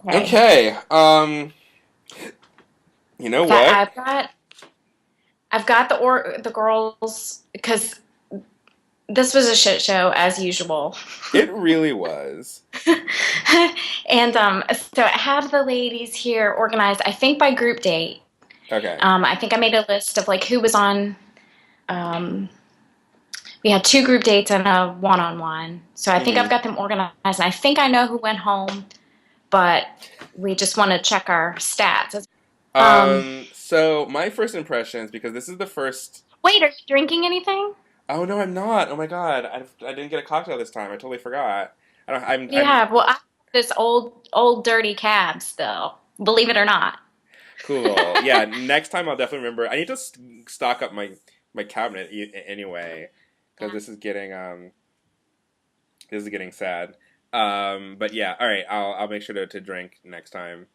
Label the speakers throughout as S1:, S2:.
S1: Okay.
S2: Okay. You know
S1: That
S2: what?
S1: I've got the girls because this was a shit show as usual.
S2: It really was.
S1: And so I have the ladies here organized, I think by group date.
S2: Okay.
S1: I think I made a list of like who was on. Um, we had two group dates and a one-on-one. So I think I've
S2: hmm
S1: got them organized, and I think I know who went home, but we just want to check our stats. Um,
S2: So my first impressions, because this is the first.
S1: Wait, are you drinking anything?
S2: Oh no, I'm not. Oh my God, I didn't get a cocktail this time. I totally forgot. I don't.
S1: What do you have? Well, I have this old dirty cab still. Believe it or not.
S2: Cool. Yeah. Next time I'll definitely remember. I need to stock up my cabinet anyway, because
S1: Yeah,
S2: this is getting sad. But yeah. All right. I'll make sure to drink next time.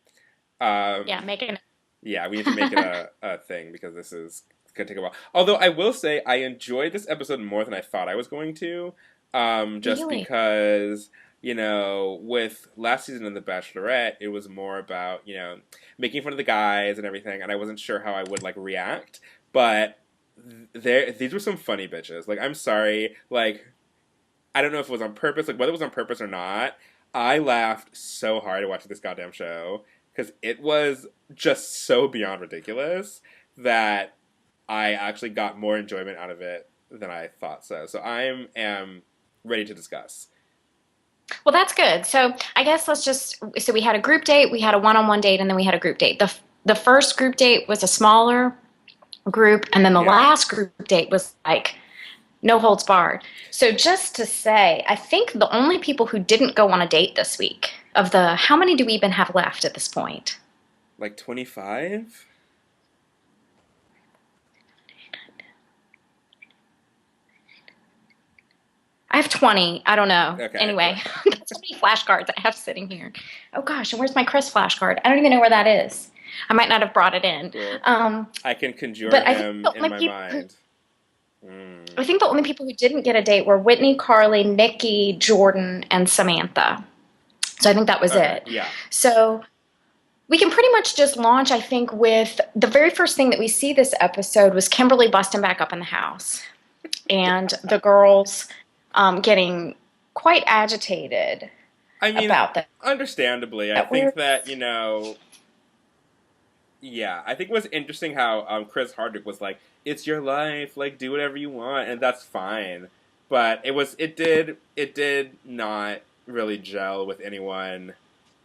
S1: yeah,
S2: Um,
S1: making
S2: Yeah, we need to make it a thing because this is gonna take a while. Although I will say I enjoyed this episode more than I thought I was going to. Just
S1: really.
S2: because, with last season of The Bachelorette, it was more about, making fun of the guys and everything, and I wasn't sure how I would like react. But these were some funny bitches. Like, I'm sorry, like I don't know if it was on purpose, like whether it was on purpose or not. I laughed so hard watching this goddamn show because it was just so beyond ridiculous that I actually got more enjoyment out of it than I thought so. I am ready to discuss.
S1: Well, that's good. So I guess so we had a group date, we had a one-on-one date, and then we had a group date. The first group date was a smaller group, and then the
S2: Yeah.
S1: last group date was like no holds barred. So just to say, I think the only people who didn't go on a date this week of the how many do we even have left at this point?
S2: Like 25?
S1: I have 20. I don't know.
S2: Okay,
S1: Anyway,
S2: right.
S1: that's how many flashcards I have sitting here. Oh gosh, and where's my Chris flashcard? I don't even know where that is. I might not have brought it in.
S2: Cool.
S1: Um,
S2: I can conjure
S1: but
S2: him in my mind. Mm.
S1: I think the only people who didn't get a date were Whitney, Carly, Nikki, Jordan, and Samantha. So I think that was
S2: Okay,
S1: it.
S2: yeah.
S1: So we can pretty much just launch, I think, with the very first thing that we see this episode was Kimberly busting back up in the house and the girls getting quite agitated
S2: I mean,
S1: about that.
S2: understandably, I
S1: That
S2: think
S1: we're
S2: that, yeah, I think it was interesting how Chris Hardwick was like, "It's your life, like do whatever you want," and that's fine. But it did not really gel with anyone,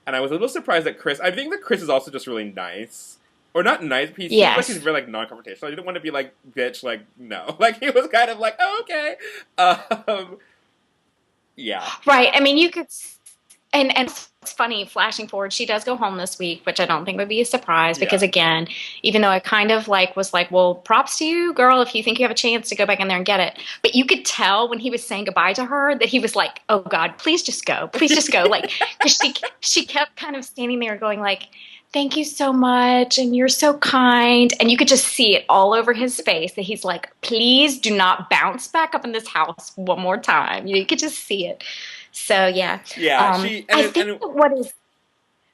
S2: and I was a little surprised that Chris. I think that Chris is also just really nice, or not nice. He seems like he's
S1: yes,
S2: very like non-confrontational. He didn't want to be like bitch, like no, like he was kind of like, oh, okay, um, yeah,
S1: right. I mean, you could, and it's funny. Flashing forward, she does go home this week, which I don't think would be a surprise because
S2: yeah,
S1: again, even though I kind of like was like, well, props to you, girl, if you think you have a chance to go back in there and get it. But you could tell when he was saying goodbye to her that he was like, oh God, please just go, like because she kept kind of standing there going like. Thank you so much, and you're so kind. And you could just see it all over his face that he's like, please do not bounce back up in this house one more time. You could just see it. So yeah,
S2: yeah. She
S1: I think
S2: and
S1: that what is.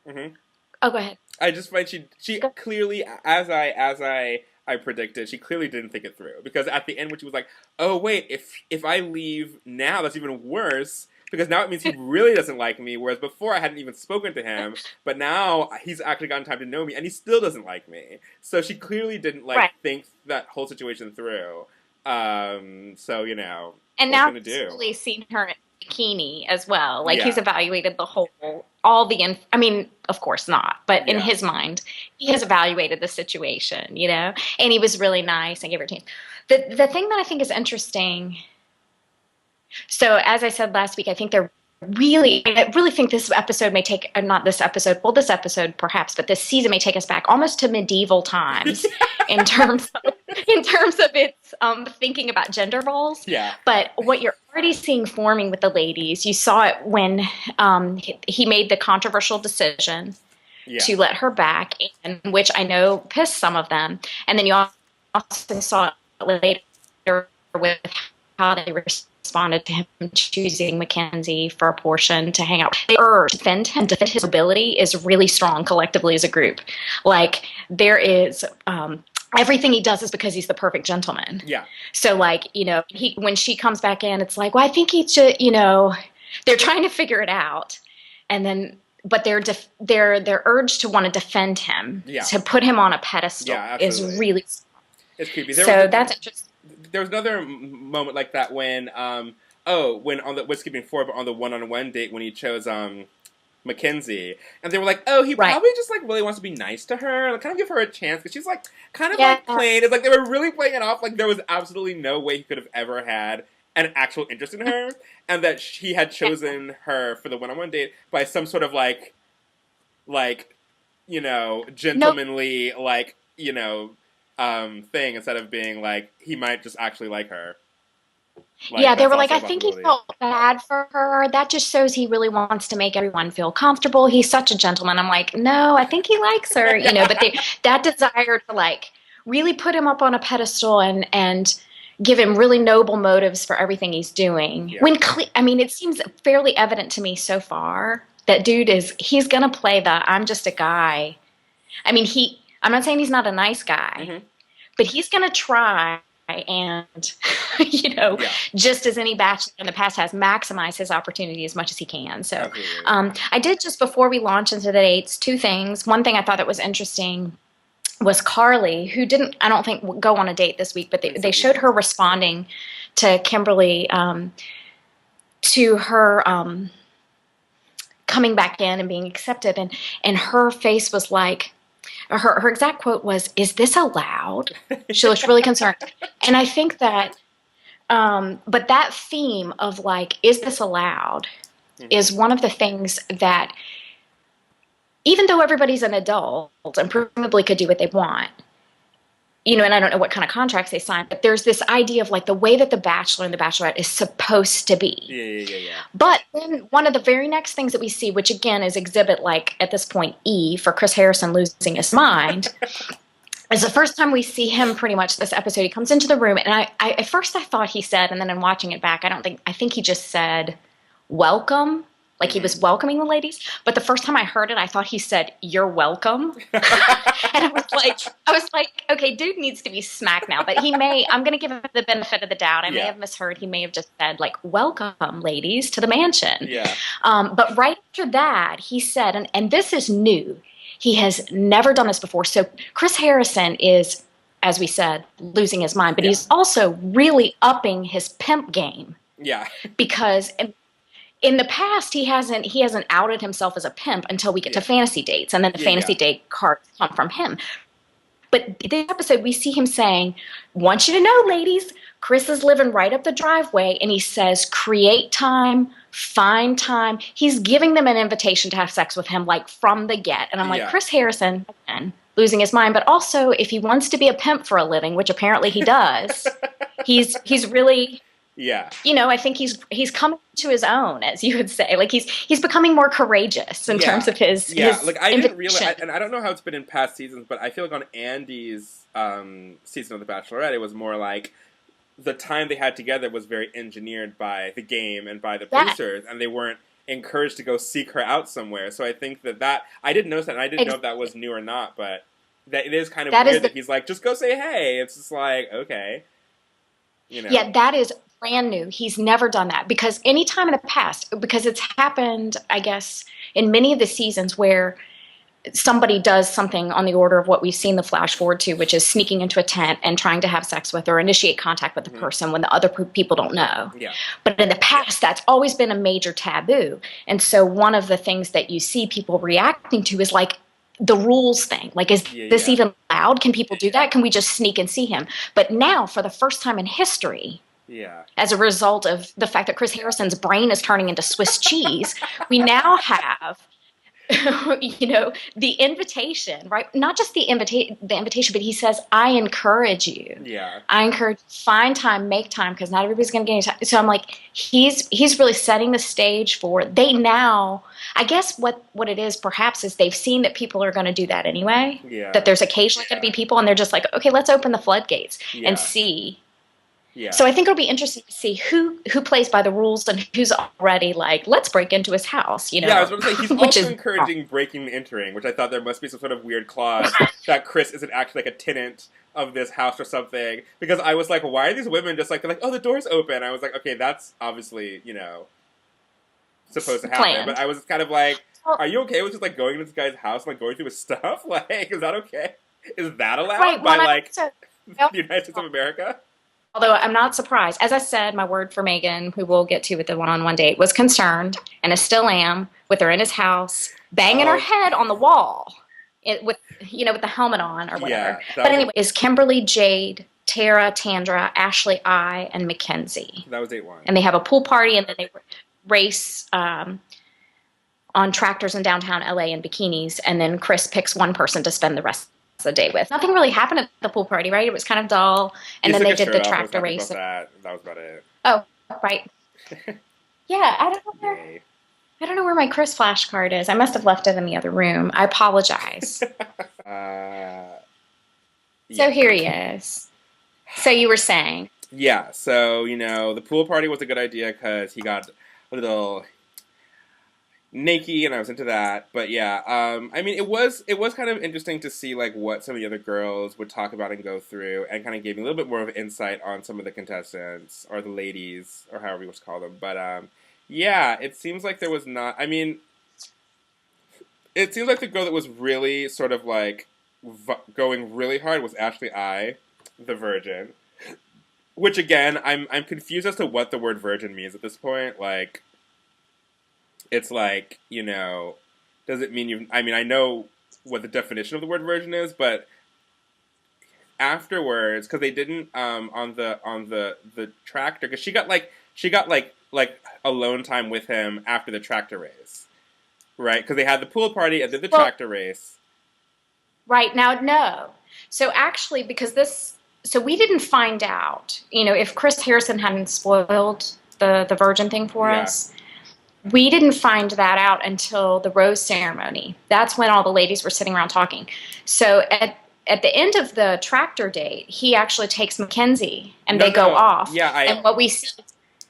S2: mhm.
S1: Oh, go ahead.
S2: I just find she
S1: Go.
S2: clearly, as I predicted, she clearly didn't think it through because at the end when she was like, "Oh wait, if I leave now, that's even worse because now it means he really doesn't like me." Whereas before I hadn't even spoken to him, but now he's actually gotten time to know me and he still doesn't like me. So she clearly didn't like
S1: Right.
S2: think that whole situation through. So
S1: And
S2: what you
S1: now
S2: gonna
S1: he's
S2: do?
S1: really seen her in bikini as well. Like he's
S2: Yeah,
S1: evaluated all the I mean, of course not, but in
S2: yeah,
S1: his mind, he has evaluated the situation, and he was really nice and gave her a chance. The thing that I think is interesting. So as I said last week, I really think this episode may take, not this episode, well, this episode perhaps, but this season may take us back almost to medieval times in terms in terms of its thinking about gender roles.
S2: yeah,
S1: But what you're already seeing forming with the ladies, you saw it when he made the controversial decision
S2: yeah,
S1: to let her back, and which I know pissed some of them. And then you also saw it later with how they responded to him choosing Mackenzie for a portion to hang out. The urge to defend him, defend his ability is really strong collectively as a group. Like, there is everything he does is because he's the perfect gentleman.
S2: Yeah.
S1: So, like, you know, when she comes back in, it's like, well, I think he should, you know, they're trying to figure it out. And then, but their urge to want to defend him, to put him on a pedestal, is really strong.
S2: It's creepy.
S1: That's interesting.
S2: There was another moment like that when, when on the Whiskey 4, but on the one-on-one date when he chose Mackenzie, and they were like, oh, he probably just like really wants to be nice to her, like kind of give her a chance because she's like kind of like plain. It's like they were really playing it off like there was absolutely no way he could have ever had an actual interest in her, and that he had chosen her for the one-on-one date by some sort of like you know, gentlemanly thing instead of being like he might just actually like her. Like,
S1: they were like, I think he felt bad for her. That just shows he really wants to make everyone feel comfortable. He's such a gentleman. I'm like, no, I think he likes her, you know. But that desire to like really put him up on a pedestal and give him really noble motives for everything he's doing. Yeah. I mean, it seems fairly evident to me so far that dude he's gonna play the I'm just a guy. I mean, I'm not saying he's not a nice guy, but he's gonna try and, you know, just as any bachelor in the past has, maximize his opportunity as much as he can. So I did, just before we launch into the dates, two things. One thing I thought that was interesting was Carly, who didn't, I don't think, go on a date this week, but they showed her responding to Kimberly, to her coming back in and being accepted, and her face was like, her exact quote was, "Is this allowed?" She looked really concerned. And I think that, but that theme of like, is this allowed, is one of the things that, even though everybody's an adult and presumably could do what they want, you know, and I don't know what kind of contracts they sign, but there's this idea of like the way that the Bachelor and the Bachelorette is supposed to be.
S2: Yeah.
S1: But then one of the very next things that we see, which again is exhibit like at this point E for Chris Harrison losing his mind, is the first time we see him pretty much this episode. He comes into the room, and I at first I thought he said, and then in watching it back, I think he just said welcome. Like he was welcoming the ladies, but the first time I heard it, I thought he said, "You're welcome," and I was like, okay, dude needs to be smacked now. But I'm going to give him the benefit of the doubt. I may have misheard. He may have just said like, "Welcome, ladies, to the mansion."
S2: Yeah.
S1: But right after that, he said, and this is new. He has never done this before. So Chris Harrison is, as we said, losing his mind, but he's also really upping his pimp game.
S2: Yeah.
S1: Because in the past, he hasn't outed himself as a pimp until we get to fantasy dates, and then the fantasy date cards come from him. But this episode, we see him saying, "Want you to know, ladies, Chris is living right up the driveway," and he says, "Create time, find time." He's giving them an invitation to have sex with him, like from the get. And I'm like, Chris Harrison, again, losing his mind, but also if he wants to be a pimp for a living, which apparently he does, he's really.
S2: Yeah.
S1: You know, I think he's coming to his own, as you would say. Like he's becoming more courageous in terms of his
S2: like I didn't realize, and I don't know how it's been in past seasons, but I feel like on Andy's season of The Bachelorette, it was more like the time they had together was very engineered by the game and by the producers, and they weren't encouraged to go seek her out somewhere. So I think that I didn't notice that, and I didn't know if that was new or not, but that it is kind of weird that he's like, just go say hey. It's just like, okay. You know.
S1: Yeah, that is brand new. He's never done that, because any time in the past, because it's happened, I guess, in many of the seasons where somebody does something on the order of what we've seen the flash forward to, which is sneaking into a tent and trying to have sex with or initiate contact with the person when the other people don't know.
S2: Yeah.
S1: But in the past, that's always been a major taboo. And so one of the things that you see people reacting to is like the rules thing. Like, is this even allowed? Can people do that? Can we just sneak and see him? But now, for the first time in history, as a result of the fact that Chris Harrison's brain is turning into Swiss cheese, we now have, you know, the invitation, right? Not just the invitation, but he says, "I encourage you."
S2: Yeah.
S1: I encourage, find time, make time, because not everybody's going to get any time. So I'm like, he's really setting the stage for, they now, I guess what it is perhaps is they've seen that people are going to do that anyway.
S2: Yeah.
S1: That there's occasionally going to be people, and they're just like, okay, let's open the floodgates and see.
S2: Yeah.
S1: So I think it'll be interesting to see who plays by the rules and who's already like, let's break into his house,
S2: Yeah, I was going to say, he's
S1: which
S2: also
S1: is
S2: encouraging breaking and entering, which I thought there must be some sort of weird clause that Chris isn't actually like a tenant of this house or something. Because I was like, why are these women just like, they're like, oh, the door's open. I was like, okay, that's obviously, supposed to happen. But
S1: planned.
S2: I was kind of like,
S1: Well,
S2: are you okay with just like going into this guy's house and like going through his stuff? Like, is that okay? Is that allowed
S1: right.
S2: by
S1: Well,
S2: like
S1: I
S2: the United States of
S1: also,
S2: America?
S1: although I'm not surprised. As I said, my word for Megan, who we'll get to with the one-on-one date, was concerned, and I still am, with her in his house, banging her
S2: Oh,
S1: head on the wall, with the helmet on or whatever.
S2: yeah, that
S1: But
S2: was
S1: anyway, is Kimberly, Jade, Tara, Tandra, Ashley, I, and Mackenzie,
S2: that was date one.
S1: and they have a pool party, and then they race on tractors in downtown LA in bikinis, and then Chris picks one person to spend the rest of the day with. Nothing really happened at the pool party, right? It was kind of dull,
S2: He
S1: and then
S2: took
S1: they
S2: his
S1: did
S2: shirt
S1: the
S2: off. I was
S1: tractor
S2: happy
S1: race.
S2: about that. That was about it.
S1: Oh, right. Yeah,
S2: Yay.
S1: I don't know where my Chris flashcard is. I must have left it in the other room. I apologize.
S2: uh,
S1: So
S2: yeah.
S1: here he is. So you were saying.
S2: Yeah, so, the pool party was a good idea because he got a little naked and I was into that. But yeah, I mean, it was kind of interesting to see, like, what some of the other girls would talk about and go through and kind of gave me a little bit more of insight on some of the contestants, or the ladies, or however you want to call them. But, yeah, it seems like there was not, I mean, it seems like the girl that was really sort of, like, going really hard was Ashley I, the virgin. Which again, I'm confused as to what the word virgin means at this point. Like, it's like, does it mean you? I mean, I know what the definition of the word virgin is, but afterwards, because they didn't on the tractor, because she got like alone time with him after the tractor race, right? Because they had the pool party and then the
S1: Well,
S2: tractor race.
S1: right now, no. So actually, so we didn't find out, if Chris Harrison hadn't spoiled the virgin thing for
S2: Yeah.
S1: us, we didn't find that out until the rose ceremony. That's when all the ladies were sitting around talking. So at the end of the tractor date, he actually takes Mackenzie and
S2: No,
S1: they go
S2: no,
S1: off.
S2: yeah,
S1: And what we see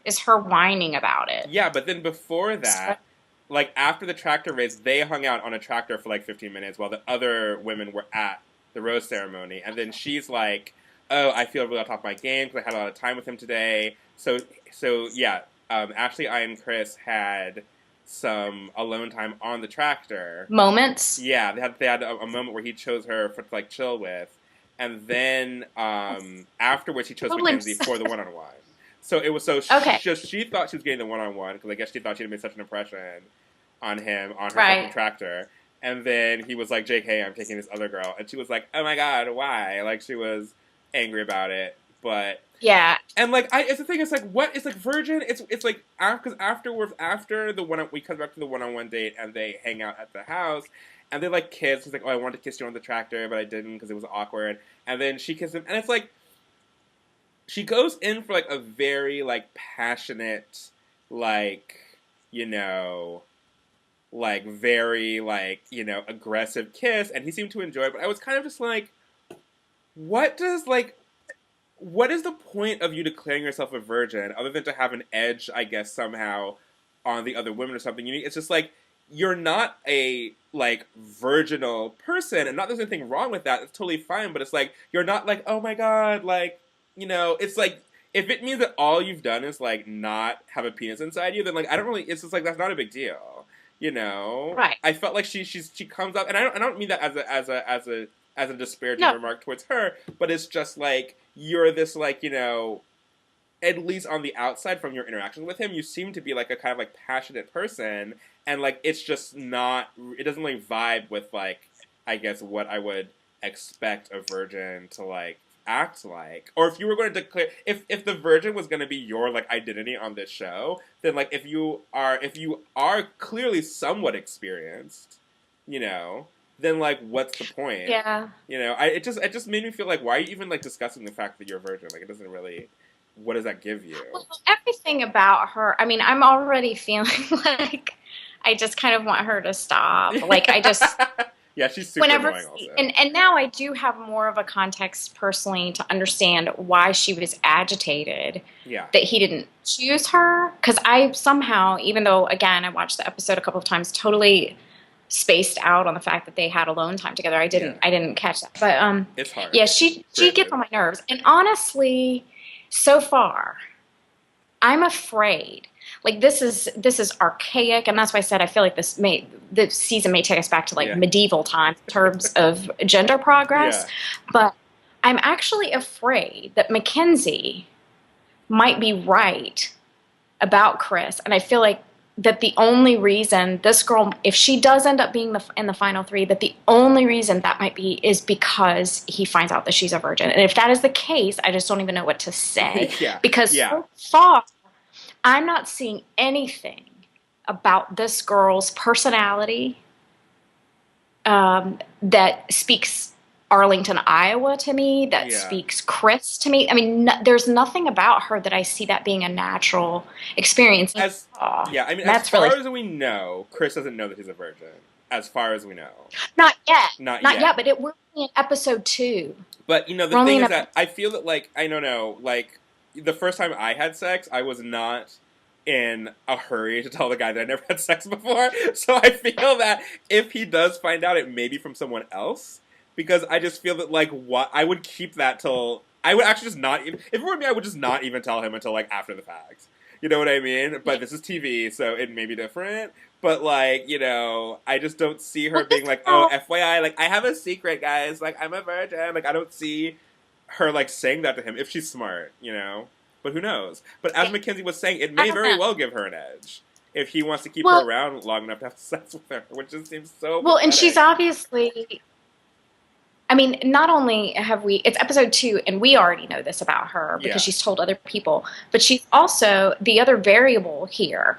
S1: is her whining about it.
S2: yeah, but then before
S1: So,
S2: that, like after the tractor race, they hung out on a tractor for like 15 minutes while the other women were at the rose ceremony. And then she's like, "Oh, I feel really on top of my game because I had a lot of time with him today." So yeah, Ashley, I, and Chris had some alone time on the tractor.
S1: moments.
S2: Yeah, they had a moment where he chose her to like chill with, and then afterwards he chose
S1: Totally.
S2: Mackenzie for the one-on-one. So it was
S1: Okay.
S2: she thought she was getting the one-on-one because I guess she thought she had made such an impression on him on her
S1: Right.
S2: fucking tractor, and then he was like, "JK, I'm taking this other girl," and she was like, "Oh my god, why?" Like she was angry about it, but.
S1: Yeah.
S2: And like, it's the thing. It's like, what? It's like virgin. It's like because afterwards, after the one, we come back to the one-on-one date, and they hang out at the house, and they like kiss. He's like, "Oh, I wanted to kiss you on the tractor, but I didn't because it was awkward." And then she kissed him, and it's like, she goes in for like a very like passionate, like like very like aggressive kiss, and he seemed to enjoy it. But I was kind of just like, what is the point of you declaring yourself a virgin other than to have an edge, I guess, somehow on the other women or something? It's just like, you're not a like virginal person, and not there's anything wrong with that. It's totally fine, but it's like you're not like, oh my god, like it's like, if it means that all you've done is like not have a penis inside you, then like I don't really. It's just like that's not a big deal,
S1: Right.
S2: I felt like she comes up, and I don't mean that as a disparaging
S1: No.
S2: remark towards her, but it's just like you're this like at least on the outside from your interactions with him, you seem to be like a kind of like passionate person, and like it's just not. It doesn't really vibe with like I guess what I would expect a virgin to like act like. Or if you were going to declare, if the virgin was going to be your like identity on this show, then like if you are clearly somewhat experienced, then like what's the point?
S1: Yeah.
S2: It just made me feel like, why are you even like discussing the fact that you're a virgin? Like it doesn't really. What does that give you?
S1: Well, everything about her. I mean, I'm already feeling like I just kind of want her to stop. Like I just
S2: Yeah, she's super
S1: whenever
S2: annoying also.
S1: and now I do have more of a context personally to understand why she was agitated
S2: Yeah.
S1: that he didn't choose her, because I somehow, even though again I watched the episode a couple of times, totally spaced out on the fact that they had alone time together. I didn't catch that. But
S2: it's hard.
S1: yeah, she gets on my nerves. And honestly, so far, I'm afraid. Like this is archaic, and that's why I said I feel like the season may take us back to like medieval times in terms of gender progress.
S2: Yeah.
S1: But I'm actually afraid that Mackenzie might be right about Chris, and I feel like that the only reason this girl, if she does end up being in the final three, that the only reason that might be is because he finds out that she's a virgin. And if that is the case, I just don't even know what to say. Because so far, I'm not seeing anything about this girl's personality that speaks Arlington, Iowa to me, that speaks Chris to me. I mean, there's nothing about her that I see that being a natural experience.
S2: As far as we know, Chris doesn't know that he's a virgin. As far as we know.
S1: Not yet, but we're in episode 2.
S2: But, the thing is that I feel that, like, I don't know, like, the first time I had sex, I was not in a hurry to tell the guy that I never had sex before. So I feel that if he does find out, it may be from someone else. Because I just feel that, like, I would keep that till... I would actually just not even... If it were me, I would just not even tell him until, like, after the fact. You know what I mean? But this is TV, so it may be different. But, like, I just don't see her being like, oh, FYI, like, I have a secret, guys. Like, I'm a virgin. Like, I don't see her, like, saying that to him if she's smart, But who knows? But as Mackenzie was saying, it may very well give her an edge. If he wants to keep her around long enough to have sex with her, which just seems so pathetic.
S1: And she's obviously... I mean, not only it's episode 2, and we already know this about her because she's told other people, but she's also the other variable here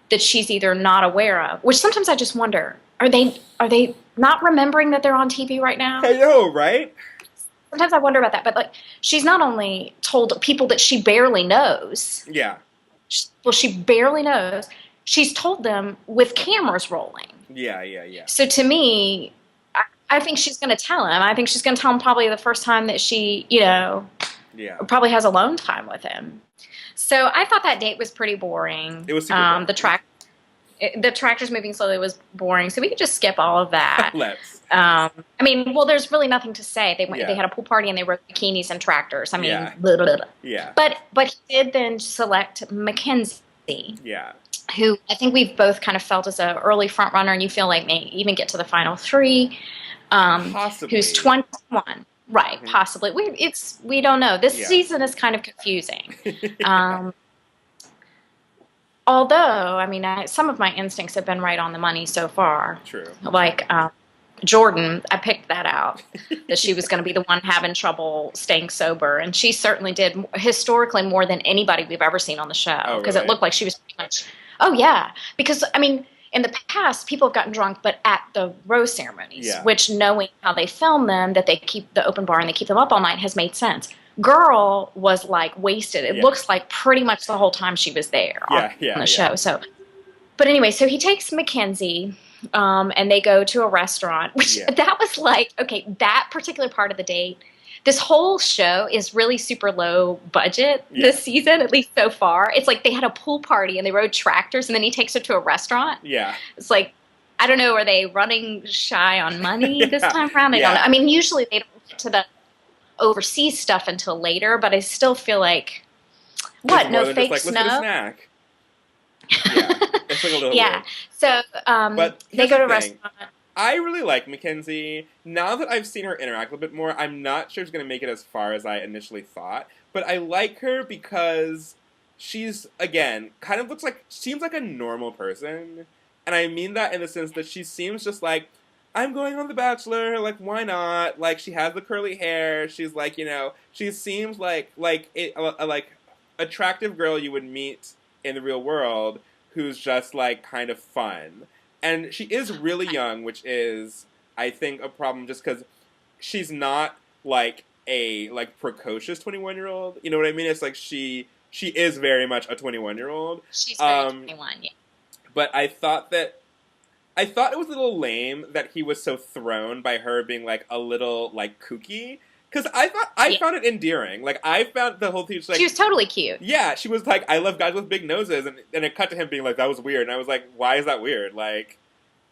S1: that she's either not aware of, which sometimes I just wonder, are they not remembering that they're on TV right now?
S2: I know, right?
S1: Sometimes I wonder about that, but like, she's not only told people that she barely knows.
S2: Yeah.
S1: She barely knows. She's told them with cameras rolling.
S2: Yeah.
S1: So to me... I think she's going to tell him. I think she's going to tell him probably the first time that she, probably has alone time with him. So I thought that date was pretty boring.
S2: It was super boring.
S1: The tractors moving slowly was boring, so we could just skip all of that.
S2: Let's.
S1: There's really nothing to say. They had a pool party and they rode bikinis and tractors. Blah, blah, blah.
S2: Yeah.
S1: But he did then select Mackenzie.
S2: Yeah.
S1: Who I think we've both kind of felt as an early front runner, and you feel like may even get to the final 3.
S2: Possibly.
S1: Who's 21. Right, mm-hmm. Possibly. We don't know. This season is kind of confusing. Although, some of my instincts have been right on the money so far.
S2: True.
S1: Like, Jordan, I picked that out, that she was going to be the one having trouble staying sober. And she certainly did, historically, more than anybody we've ever seen on the show. Because it looked like she was pretty much... Oh, yeah. Because, in the past, people have gotten drunk, but at the rose ceremonies, which, knowing how they film them, that they keep the open bar and they keep them up all night, has made sense. Girl was, like, wasted. It looks like pretty much the whole time she was there on the show. So, but anyway, so he takes Mackenzie, and they go to a restaurant, which that was like, okay, that particular part of the date, this whole show is really super low budget this season, at least so far. It's like they had a pool party and they rode tractors, and then he takes her to a restaurant.
S2: Yeah.
S1: It's like, I don't know, are they running shy on money this time around? I don't know. Usually they don't get to the overseas stuff until later, but I still feel like, what, no fake
S2: just like,
S1: snow?
S2: Let's get a snack. Yeah. It's like a little weird.
S1: So
S2: but
S1: they go to a restaurant.
S2: I really like Mackenzie. Now that I've seen her interact a little bit more, I'm not sure she's going to make it as far as I initially thought. But I like her because she's, again, seems like a normal person. And I mean that in the sense that she seems just like, I'm going on The Bachelor, like, why not? Like, she has the curly hair. She's like, she seems like a attractive girl you would meet in the real world who's just, like, kind of fun. And she is really young, which is, I think, a problem just because she's not, like, a, like, precocious 21-year-old. You know what I mean? It's like she is very much a 21-year-old.
S1: She's very 21, yeah.
S2: But I thought that I thought it was a little lame that he was so thrown by her being like a little like kooky. Because I
S1: Yeah.
S2: found it endearing. Like I found the whole thing just,
S1: She
S2: like
S1: was totally cute.
S2: yeah, she was like I love guys with big noses, and it cut to him being like that was weird, and I was like why is that weird? Like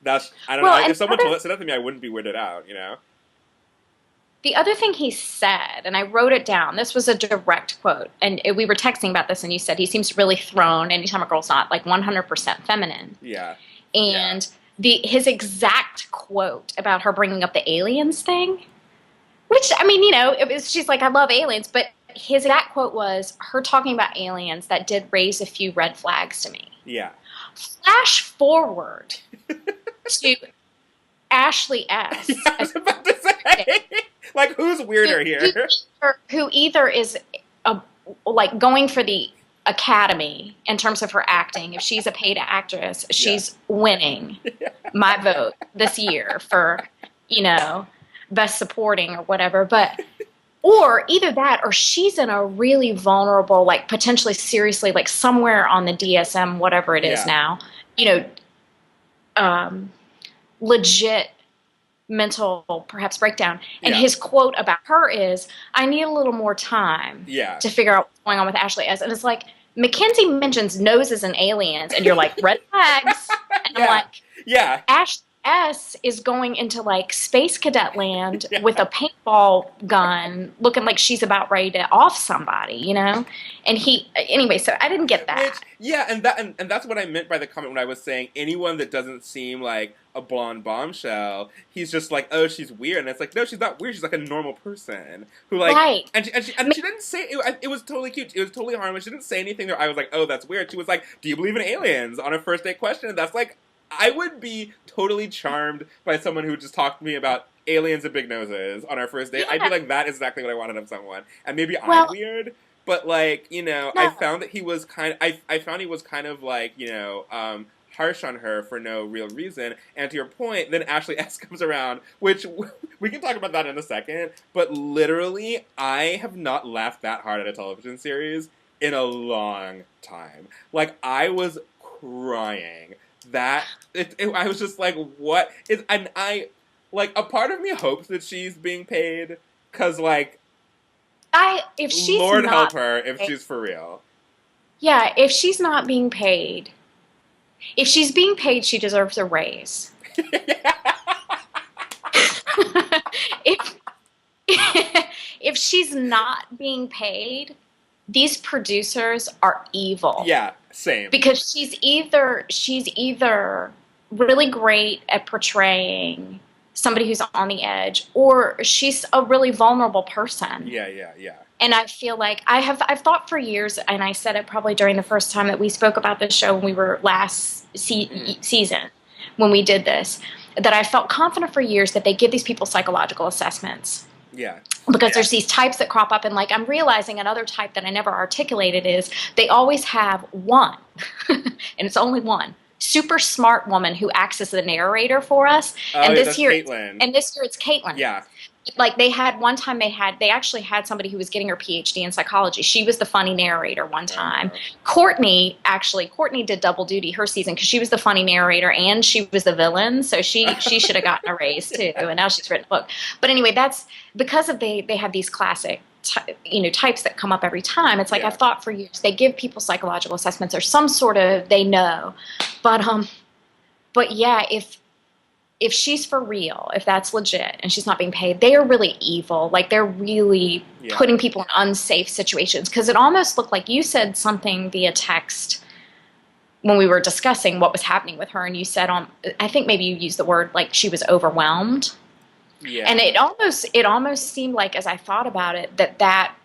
S2: that's I don't know.
S1: Well,
S2: If
S1: and
S2: someone said that to me, I wouldn't be weirded out. You know?
S1: the other thing he said, and I wrote it down, this was a direct quote, and we were texting about this, and you said he seems really thrown anytime a girl's not like 100% feminine.
S2: Yeah.
S1: And his exact quote about her bringing up the aliens thing, which, I mean, you know, she's like, I love aliens, but his exact quote was her talking about aliens that did raise a few red flags to me.
S2: Yeah.
S1: Flash forward to Ashley S.
S2: Yeah, I was about to say, like, who's weirder here?
S1: Who either is like going for the Academy in terms of her acting. If she's a paid actress, she's winning my vote this year for, you know, best supporting or whatever. But or either that, or she's in a really vulnerable, like potentially seriously, like somewhere on the DSM, whatever it is now, you know, legit mental perhaps breakdown. And his quote about her is, I need a little more time to figure out what's going on with Ashley S. And it's like, Mackenzie mentions noses and aliens, and you're like, red flags. And I'm like, Ashley S is going into like space cadet land with a paintball gun looking like she's about ready to off somebody, you know? And anyway, so I didn't get that.
S2: And that's what I meant by the comment when I was saying anyone that doesn't seem like a blonde bombshell, he's just like, oh, she's weird. And it's like, no, she's not weird. She's like a normal person who like, and she didn't say, it was totally cute. It was totally harmless. She didn't say anything that I was like, oh, that's weird. She was like, do you believe in aliens on a first date question? And that's like, I would be totally charmed by someone who just talked to me about aliens and big noses on our first date. I'd be like, that is exactly what I wanted of someone. And maybe I'm weird, but like, you know, I found that he was I found he was kind of like, you know, harsh on her for no real reason. And to your point, then Ashley S comes around, which we can talk about that in a second, but literally, I have not laughed that hard at a television series in a long time. Like, I was crying. I was just like, what is, and I, like, a part of me hopes that she's being paid, cause like,
S1: if she's
S2: Lord
S1: not
S2: help her if she's for real.
S1: Yeah, if she's not being paid, if she's being paid, she deserves a raise. if she's not being paid, these producers are evil.
S2: Yeah, same.
S1: Because she's either really great at portraying somebody who's on the edge, or she's a really vulnerable person.
S2: Yeah.
S1: And I feel like I've thought for years, and I said it probably during the first time that we spoke about this show when we were last season, when we did this, that I felt confident for years that they give these people psychological assessments.
S2: Yeah.
S1: Because there's these types that crop up, and like I'm realizing another type that I never articulated is they always have one, and it's only one, super smart woman who acts as the narrator for us. And this year it's Caitlin.
S2: Yeah.
S1: Like they actually had somebody who was getting her PhD in psychology. She was the funny narrator one time. Courtney did double duty her season because she was the funny narrator and she was the villain. So she should have gotten a raise too. And now she's written a book. But anyway, that's because of they have these classic types that come up every time. It's like I've thought for years they give people psychological assessments or some sort of they know. But yeah, if she's for real, if that's legit and she's not being paid, they are really evil. Like they're really putting people in unsafe situations. Because it almost looked like you said something via text when we were discussing what was happening with her, and you said I think maybe you used the word like she was overwhelmed. Yeah. And it almost seemed like, as I thought about it, that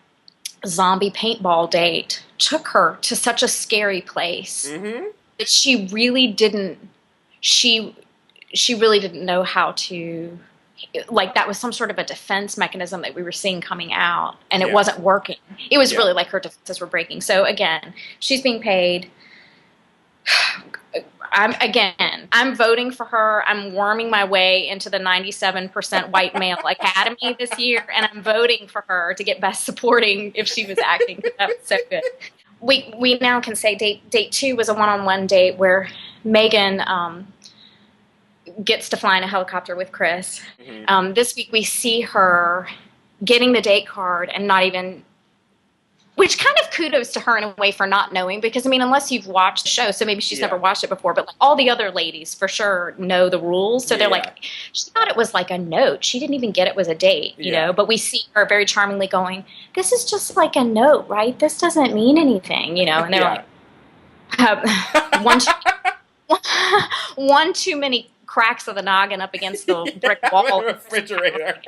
S1: zombie paintball date took her to such a scary place that she really didn't know how to, like that was some sort of a defense mechanism that we were seing coming out, and it wasn't working. It was really like her defenses were breaking. So again, she's being paid. I'm voting for her. I'm worming my way into the 97% white male Academy this year, and I'm voting for her to get Best Supporting if she was acting. That was so good. We now can say date 2 was a one-on-one date where Megan gets to fly in a helicopter with Chris.
S2: Mm-hmm.
S1: This week we see her getting the date card and not even, which kind of kudos to her in a way for not knowing, because I mean, unless you've watched the show, so maybe she's never
S2: Yeah.
S1: watched it before, but like all the other ladies for sure know the rules. So they're
S2: Yeah.
S1: like, she thought it was like a note. She didn't even get it was a date, you
S2: Yeah.
S1: know, but we see her very charmingly going, this is just like a note, right? This doesn't mean anything, you know, and they're
S2: Yeah.
S1: like, one too many cracks of the noggin up against the brick
S2: Yeah,
S1: wall.
S2: the refrigerator.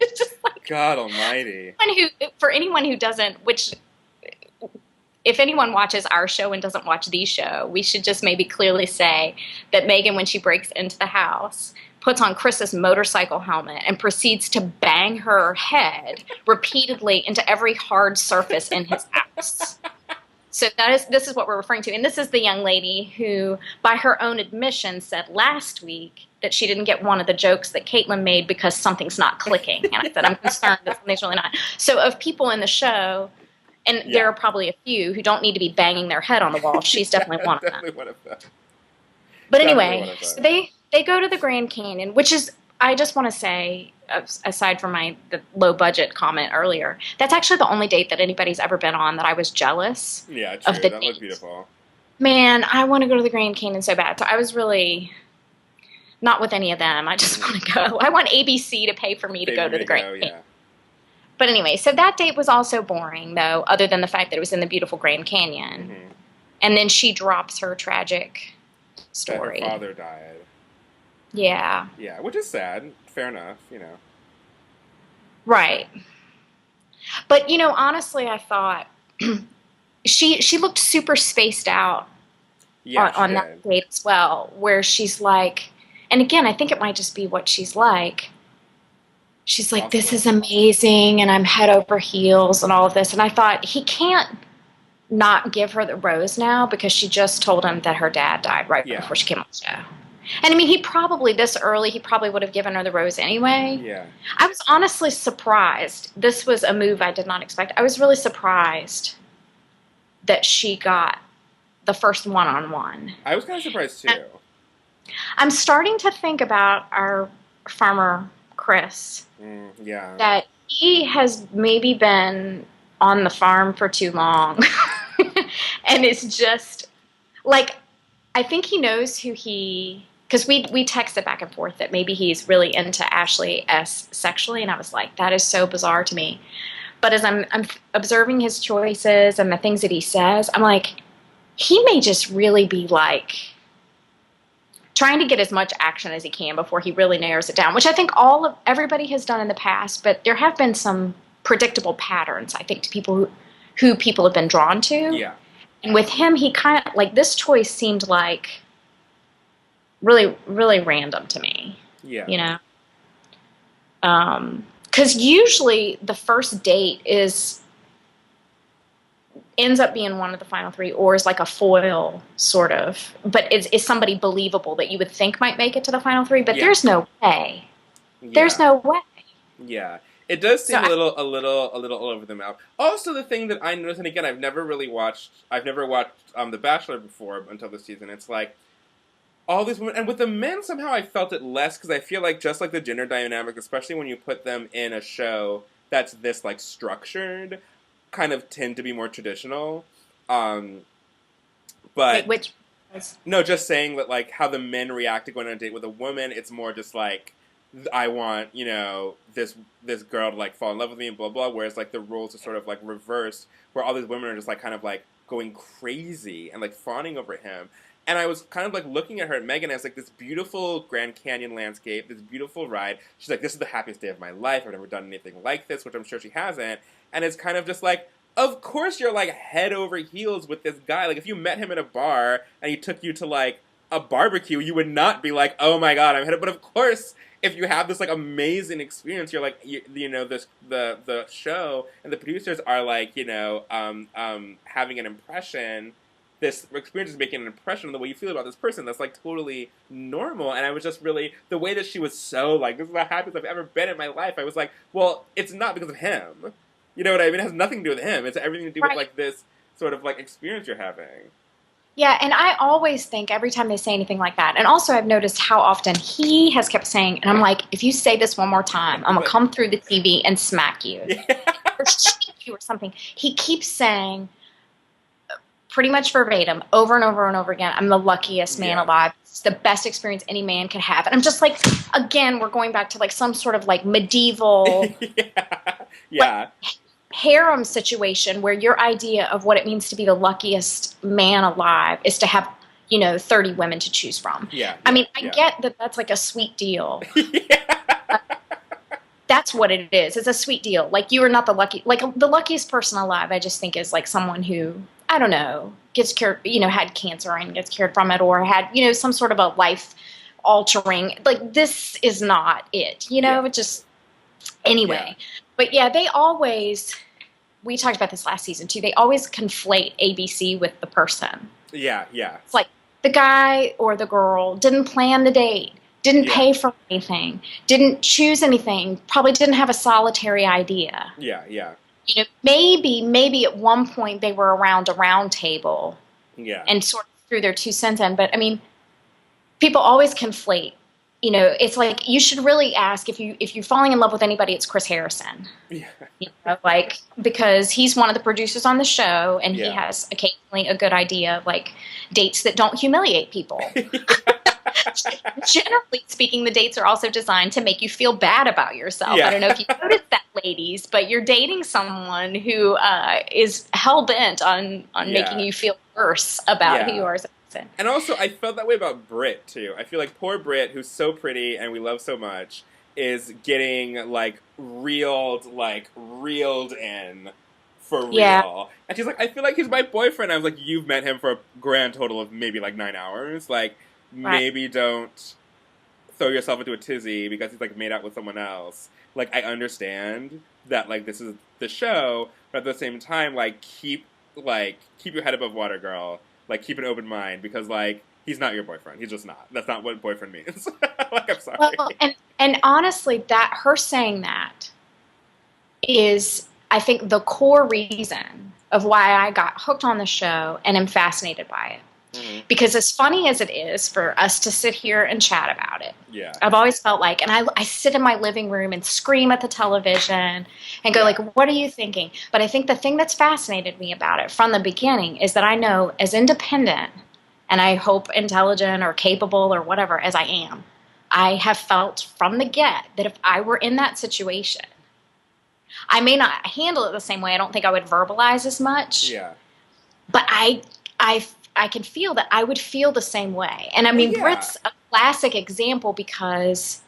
S1: It's just like,
S2: God almighty.
S1: for anyone who doesn't, which if anyone watches our show and doesn't watch the show, we should just maybe clearly say that Megan, when she breaks into the house, puts on Chris's motorcycle helmet and proceeds to bang her head repeatedly into every hard surface in his house. So this is what we're referring to. And this is the young lady who, by her own admission, said last week that she didn't get one of the jokes that Caitlin made because something's not clicking. And I said, I'm concerned that something's really not. So of people in the show, and there are probably a few who don't need to be banging their head on the wall. She's definitely one of them.
S2: Definitely one of them.
S1: But anyway, so they go to the Grand Canyon, which is, I just want to say, aside from the low budget comment earlier, that's actually the only date that anybody's ever been on that I was jealous.
S2: Yeah, true.
S1: Of the
S2: That looked beautiful.
S1: Man, I want to go to the Grand Canyon so bad. So I was really not with any of them. I just want to go. I want ABC to pay for me to go to the Grand Canyon.
S2: Yeah.
S1: But anyway, so that date was also boring, though, other than the fact that it was in the beautiful Grand Canyon.
S2: Mm-hmm.
S1: And then she drops her tragic story.
S2: That her father died.
S1: Yeah.
S2: Yeah, which is sad. Fair enough, you know.
S1: Right. But, you know, honestly, I thought she looked super spaced out on that date as well, where she's like, and again, I think it might just be what she's like. She's like, this is amazing, and I'm head over heels and all of this. And I thought, he can't not give her the rose now because she just told him that her dad died right before she came on the show. And I mean, he probably would have given her the rose anyway.
S2: Yeah.
S1: I was honestly surprised. This was a move I did not expect. I was really surprised that she got the first one-on-one.
S2: I was kind of surprised too.
S1: I'm starting to think about our farmer Chris.
S2: Yeah.
S1: That he has maybe been on the farm for too long. And it's just like, I think he knows who because we texted back and forth that maybe he's really into Ashley S. sexually, and I was like, that is so bizarre to me. But as I'm observing his choices and the things that he says, I'm like, he may just really be like trying to get as much action as he can before he really narrows it down, which I think everybody has done in the past, but there have been some predictable patterns, I think, to people who people have been drawn to.
S2: Yeah.
S1: And with him, he kind of, like, this choice seemed like really, really random to me.
S2: Yeah.
S1: You know? Because usually the first date ends up being one of the final three, or is like a foil, sort of. But is somebody believable that you would think might make it to the final three? But there's no way.
S2: Yeah.
S1: There's no way.
S2: Yeah. It does seem a little all over the map. Also, the thing that I noticed, and again, I've never watched The Bachelor before until this season. It's like all these women, and with the men, somehow I felt it less because I feel like just like the gender dynamic, especially when you put them in a show that's this like structured, kind of tend to be more traditional. But
S1: Wait,
S2: no, just saying that like how the men react to going on a date with a woman, it's more just like, I want, you know, this girl to like fall in love with me and blah blah. Whereas like the roles are sort of like reversed, where all these women are just like kind of like going crazy and like fawning over him. And I was kind of like looking at her, at Megan, as like this beautiful Grand Canyon landscape, this beautiful ride. She's like, this is the happiest day of my life. I've never done anything like this, which I'm sure she hasn't. And it's kind of just like, of course you're like head over heels with this guy. Like if you met him in a bar and he took you to like a barbecue, you would not be like, oh my god, I'm headed. But of course, if you have this like amazing experience, you're like, you know, the show and the producers are like, you know, having an impression. This experience is making an impression on the way you feel about this person. That's like totally normal. And I was just really, the way that she was so like, this is the happiest I've ever been in my life. I was like, well, it's not because of him. You know what I mean? It has nothing to do with him. It's everything to do with like this sort of like experience you're having.
S1: Yeah, and I always think every time they say anything like that, and also I've noticed how often he has kept saying, and I'm like, if you say this one more time, I'm gonna
S2: Like,
S1: come through the TV and smack you
S2: yeah.
S1: or shoot you or something. He keeps saying pretty much verbatim over and over and over again, I'm the luckiest man
S2: Yeah.
S1: alive. It's the best experience any man could have. And I'm just like, again, we're going back to like some sort of like medieval
S2: Yeah.
S1: like
S2: Yeah.
S1: harem situation where your idea of what it means to be the luckiest man alive is to have, 30 women to choose from.
S2: Yeah.
S1: I
S2: Yeah.
S1: mean, I
S2: Yeah.
S1: get that that's like a sweet deal.
S2: Yeah.
S1: That's what it is. It's a sweet deal. Like you are not the like the luckiest person alive. I just think is like someone who, I don't know, gets cured, had cancer and gets cured from it, or had, some sort of a life altering. Like this is not it.
S2: Yeah.
S1: It just
S2: Yeah.
S1: anyway. But yeah, they always. We talked about this last season too. They always conflate ABC with the person.
S2: Yeah. Yeah.
S1: It's like the guy or the girl didn't plan the date, didn't
S2: Yeah.
S1: pay for anything, didn't choose anything, probably didn't have a solitary idea.
S2: Yeah. Yeah.
S1: Maybe at one point they were around a round table
S2: Yeah.
S1: and sort of threw their 2 cents in. But I mean, people always conflate. It's like you should really ask if you're falling in love with anybody, it's Chris Harrison.
S2: Yeah.
S1: Like because he's one of the producers on the show, and he
S2: Yeah.
S1: has occasionally a good idea of like dates that don't humiliate people. Generally speaking, the dates are also designed to make you feel bad about yourself.
S2: Yeah.
S1: I don't know if you noticed that, ladies, but you're dating someone who is hell bent on making you feel worse about who you are as a person.
S2: And also, I felt that way about Brit too. I feel like poor Brit, who's so pretty and we love so much, is getting like reeled in for real.
S1: Yeah.
S2: And she's like, I feel like he's my boyfriend. I was like, you've met him for a grand total of maybe like 9 hours. Like, maybe don't throw yourself into a tizzy because he's like made out with someone else. Like, I understand that like this is the show, but at the same time, like keep your head above water, girl. Like, keep an open mind because like he's not your boyfriend. He's just not. That's not what boyfriend means. Like, I'm sorry.
S1: Well, and honestly, that her saying that is, I think, the core reason of why I got hooked on the show and am fascinated by it. Mm-hmm. Because as funny as it is for us to sit here and chat about it, I've always felt like, and I sit in my living room and scream at the television and go like, what are you thinking? But I think the thing that's fascinated me about it from the beginning is that I know as independent and I hope intelligent or capable or whatever as I am, I have felt from the get that if I were in that situation, I may not handle it the same way. I don't think I would verbalize as much.
S2: Yeah.
S1: But I can feel that I would feel the same way. And I mean, Brit's a classic example because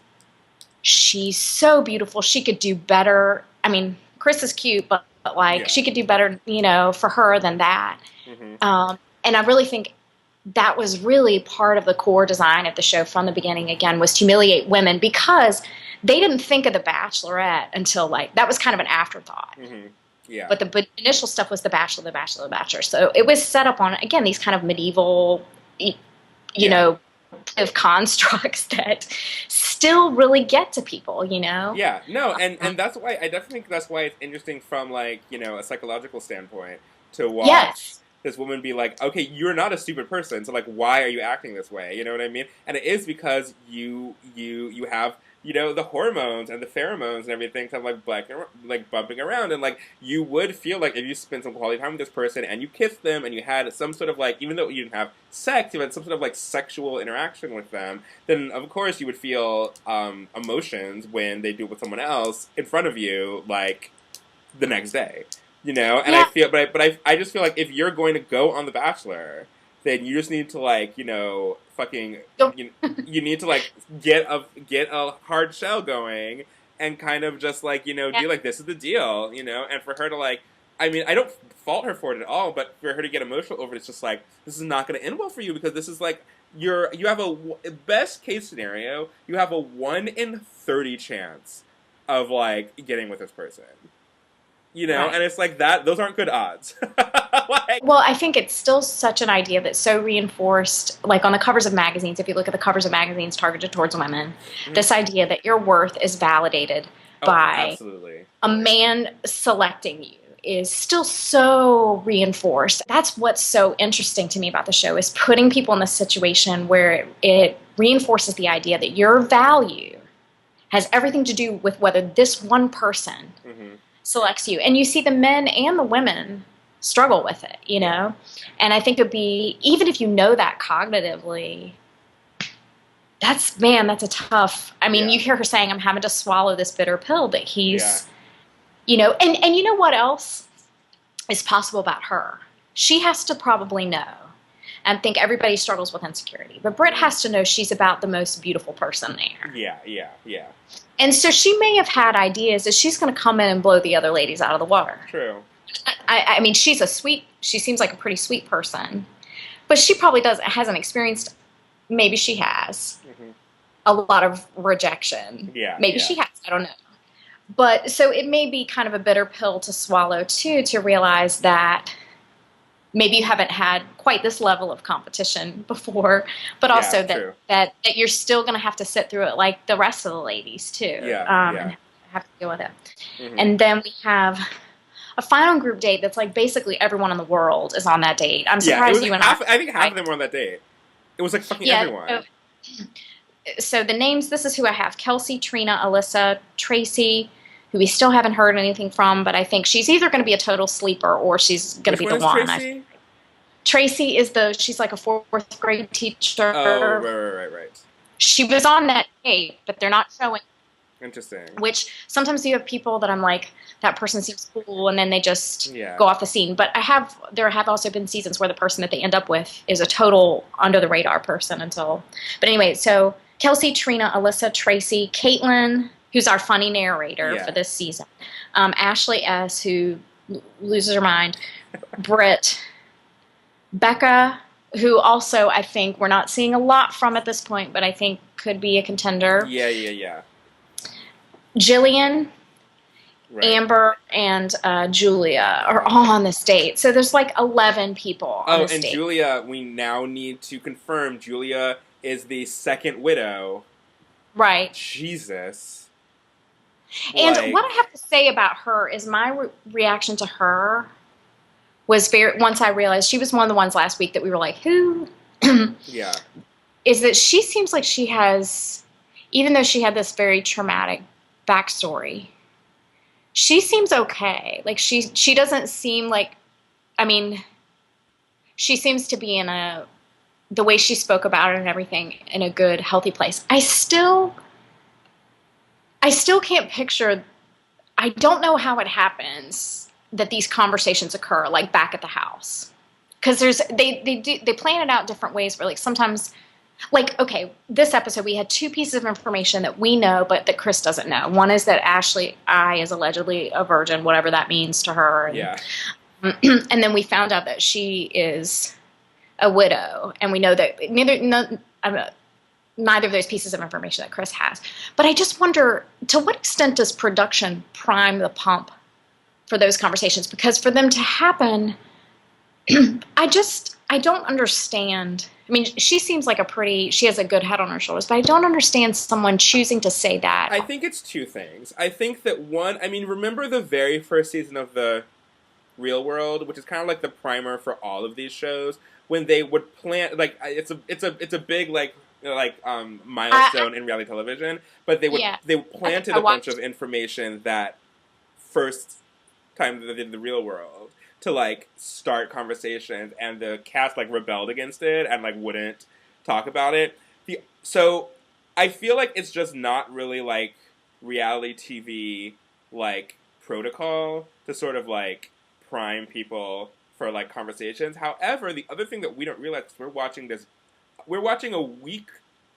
S1: she's so beautiful. She could do better. I mean, Chris is cute, but like she could do better, for her than that. Mm-hmm. And I really think that was really part of the core design of the show from the beginning, again, was to humiliate women because they didn't think of The Bachelorette until like, that was kind of an afterthought. Mm-hmm. Yeah. But the initial stuff was The Bachelor, The Bachelor, The Bachelor. So it was set up on, again, these kind of medieval, of constructs that still really get to people,
S2: Yeah, no, and that's why, I definitely think that's why it's interesting from, like, a psychological standpoint to watch this woman be like, okay, you're not a stupid person, so, like, why are you acting this way? You know what I mean? And it is because you have the hormones and the pheromones and everything kind of like bumping around, and like you would feel like if you spent some quality time with this person and you kissed them and you had some sort of like, even though you didn't have sex, you had some sort of like sexual interaction with them, then of course you would feel emotions when they do it with someone else in front of you, like the next day, and I feel, I just feel like if you're going to go on The Bachelor, then you just need to like, fucking, you need to like get a hard shell going and kind of just like, do like, this is the deal, and for her to like, I mean, I don't fault her for it at all, but for her to get emotional over it, it's just like, this is not going to end well for you because this is like, you have a, best case scenario, you have a 1 in 30 chance of like getting with this person. And it's like that, those aren't good odds.
S1: Well, I think it's still such an idea that's so reinforced, like on the covers of magazines, if you look at the covers of magazines targeted towards women, this idea that your worth is validated by
S2: absolutely.
S1: a man selecting you. is still so reinforced. That's what's so interesting to me about the show, is putting people in this situation where it reinforces the idea that your value has everything to do with whether this one person selects you. And you see the men and the women struggle with it, you know? And I think it'd be, even if you know that cognitively, that's a tough, I mean, you hear her saying, I'm having to swallow this bitter pill that he's, you know, and you know what else is possible about her? She has to probably know and think everybody struggles with insecurity. But Britt has to know she's about the most beautiful person there.
S2: Yeah.
S1: And so she may have had ideas that she's going to come in and blow the other ladies out of the water.
S2: True.
S1: I mean, she seems like a pretty sweet person. But she probably hasn't experienced, maybe she has, a lot of rejection. Maybe she has, I don't know. But so it may be kind of a bitter pill to swallow, too, to realize that maybe you haven't had quite this level of competition before, but also that you're still going to have to sit through it like the rest of the ladies, too. And have to deal with it. And then we have a final group date that's like basically everyone in the world is on that date. I'm surprised you and I
S2: think half of them were on that date. It was like fucking everyone.
S1: So the names, this is who I have: Kelsey, Trina, Alyssa, Tracy, who we still haven't heard anything from, but I think she's either going to be a total sleeper or she's going to be the one.
S2: Tracy?
S1: Tracy is she's like a fourth grade teacher.
S2: Oh, right.
S1: She was on that date, but they're not showing.
S2: Interesting.
S1: Which sometimes you have people that I'm like, that person seems cool, and then they just go off the scene. But there have also been seasons where the person that they end up with is a total under the radar person until. But anyway, so Kelsey, Trina, Alyssa, Tracy, Caitlin, who's our funny narrator for this season, Ashley S., who loses her mind, Britt, Becca, who also I think we're not seeing a lot from at this point, but I think could be a contender.
S2: Yeah.
S1: Jillian, Amber, and Julia are all on this date. So there's like 11 people on this date. Oh, and
S2: Julia, we now need to confirm, Julia is the second widow.
S1: Right.
S2: Jesus.
S1: And what I have to say about her is my reaction to her was once I realized she was one of the ones last week that we were like, who?
S2: Yeah.
S1: Is that she seems like she has, even though she had this very traumatic backstory, she seems okay. Like she doesn't seem like, I mean, she seems to be in the way she spoke about it and everything, in a good, healthy place. I still can't picture, I don't know how it happens that these conversations occur, like back at the house. Because they plan it out different ways where, like, sometimes, like, okay, this episode we had two pieces of information that we know but that Chris doesn't know. One is that Ashley I is allegedly a virgin, whatever that means to her. And, and then we found out that she is a widow, and we know that neither of those pieces of information that Chris has. But I just wonder, to what extent does production prime the pump for those conversations? Because for them to happen, I don't understand. I mean, she seems like she has a good head on her shoulders, but I don't understand someone choosing to say that.
S2: I think it's two things. I think that one, I mean, remember the very first season of The Real World, which is kind of like the primer for all of these shows, when they would plant, like, it's a big, like milestone in reality television, but they planted a bunch of information that first time they did The Real World to, like, start conversations, and the cast, like, rebelled against it and, like, wouldn't talk about it. So I feel like it's just not really, like, reality TV, like, protocol to sort of, like, prime people for, like, conversations. However, the other thing that we don't realize is we're watching a week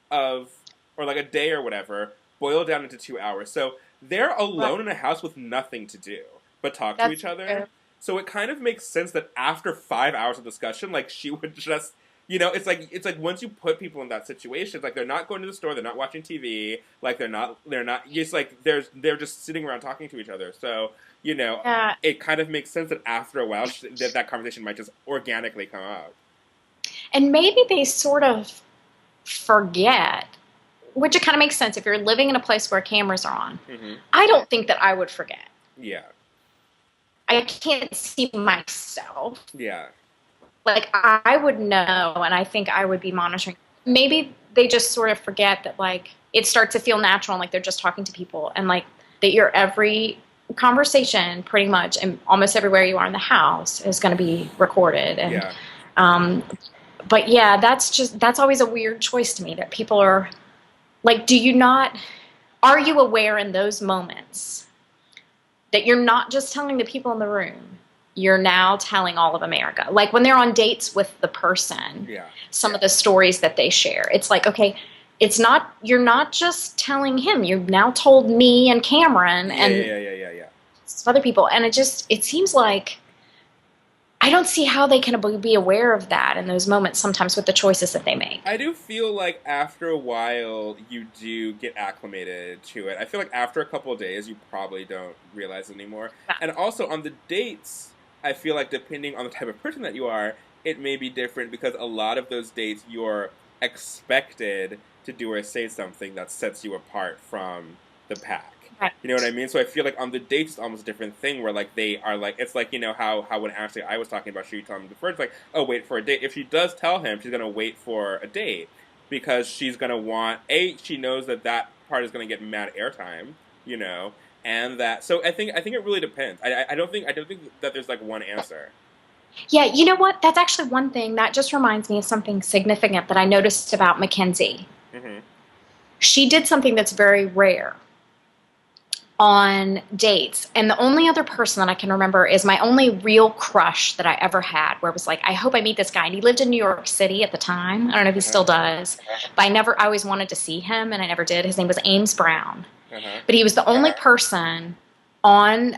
S2: of, or like a day or whatever, boiled down into 2 hours. So they're alone in a house with nothing to do but talk to each other. True. So it kind of makes sense that after 5 hours of discussion, like, she would just, you know, it's like once you put people in that situation, it's like they're not going to the store, they're not watching TV, like they're not, it's like they're just sitting around talking to each other. So, you know, it kind of makes sense that after a while that conversation might just organically come up.
S1: And maybe they sort of forget, which it kind of makes sense if you're living in a place where cameras are on. Mm-hmm. I don't think that I would forget.
S2: Yeah.
S1: I can't see myself.
S2: Yeah.
S1: Like, I would know, and I think I would be monitoring. Maybe they just sort of forget that, like, it starts to feel natural, and like they're just talking to people, and like that your every conversation, pretty much, and almost everywhere you are in the house, is going to be recorded. And,
S2: Yeah.
S1: um, but yeah, that's always a weird choice to me that people are like, are you aware in those moments that you're not just telling the people in the room, you're now telling all of America. Like when they're on dates with the person,
S2: Yeah.
S1: some of the stories that they share. It's like, okay, you're not just telling him, you've now told me and Cameron and
S2: Yeah.
S1: other people. And it seems like I don't see how they can be aware of that in those moments sometimes with the choices that they make.
S2: I do feel like after a while you do get acclimated to it. I feel like after a couple of days you probably don't realize it anymore. And also on the dates, I feel like depending on the type of person that you are, it may be different because a lot of those dates you're expected to do or say something that sets you apart from the pack.
S1: Right.
S2: You know what I mean? So I feel like on the dates it's almost a different thing where like they are like it's like, you know, how when Ashley I was talking about should you tell him the first like, oh wait for a date. If she does tell him, she's gonna wait for a date because she's gonna want she knows that that part is gonna get mad airtime, you know, and that so I think it really depends. I don't think that there's like one answer.
S1: Yeah, you know what? That's actually one thing that just reminds me of something significant that I noticed about Mackenzie.
S2: Mm-hmm.
S1: She did something that's very rare on dates. And the only other person that I can remember is my only real crush that I ever had, where it was like, I hope I meet this guy. And he lived in New York City at the time. I don't know if he
S2: Uh-huh.
S1: still does. But I always wanted to see him, and I never did. His name was Ames Brown.
S2: Uh-huh.
S1: But he was the only person on,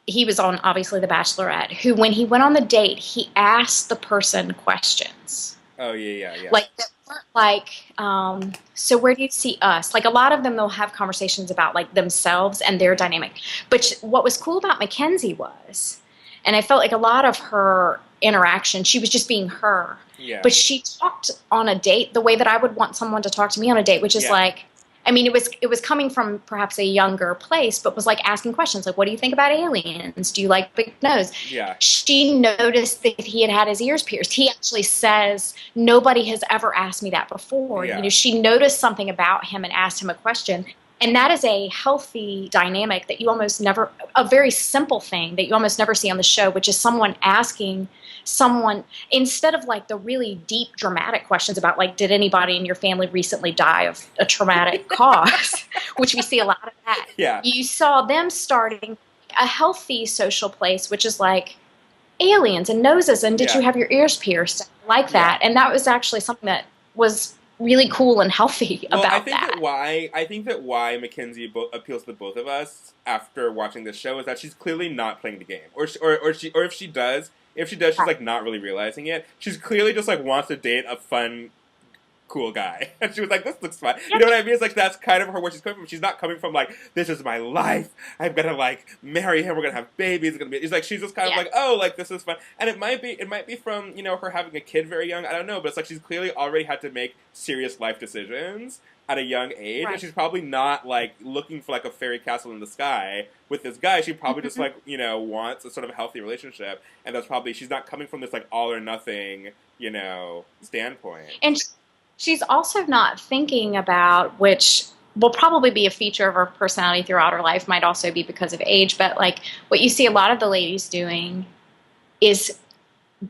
S1: he was on, obviously, The Bachelorette, who, when he went on the date, he asked the person questions.
S2: Oh yeah.
S1: Like, that weren't like, so where do you see us? Like, a lot of them, they'll have conversations about like themselves and their dynamic. But what was cool about Mackenzie was, and I felt like a lot of her interaction, she was just being her.
S2: Yeah.
S1: But she talked on a date the way that I would want someone to talk to me on a date, which is
S2: Yeah.
S1: like, I mean, it was coming from perhaps a younger place, but was like asking questions like, what do you think about aliens? Do you like big nose?
S2: Yeah.
S1: She noticed that he had his ears pierced. He actually says, nobody has ever asked me that before.
S2: Yeah.
S1: You know, she noticed something about him and asked him a question. And that is a healthy dynamic that you almost never, a very simple thing that you almost never see on the show, which is someone asking someone, instead of like the really deep dramatic questions about like, did anybody in your family recently die of a traumatic cause, which we see a lot of that.
S2: Yeah.
S1: You saw them starting a healthy social place, which is like aliens and noses and did
S2: Yeah.
S1: you have your ears pierced, like that. And that was actually something that was really cool and healthy
S2: Well,
S1: about
S2: I think that why Mackenzie appeals to both of us after watching this show is that she's clearly not playing the game, or if she does, she's like not really realizing it. She's clearly just like wants to date a fun, cool guy, and she was like, "This looks fun." You know what I mean? It's like that's kind of her where she's coming from. She's not coming from like, "This is my life. I'm gonna like marry him. We're gonna have babies. It's gonna be." It's like she's just kind of like, "Oh, like this is fun," and it might be from her having a kid very young. I don't know, but it's like she's clearly already had to make serious life decisions at a young age, and she's probably not like looking for like a fairy castle in the sky with this guy. She probably just like wants a sort of healthy relationship, and that's probably she's not coming from this like all or nothing standpoint.
S1: And she's also not thinking about, which will probably be a feature of her personality throughout her life, might also be because of age, but like what you see a lot of the ladies doing is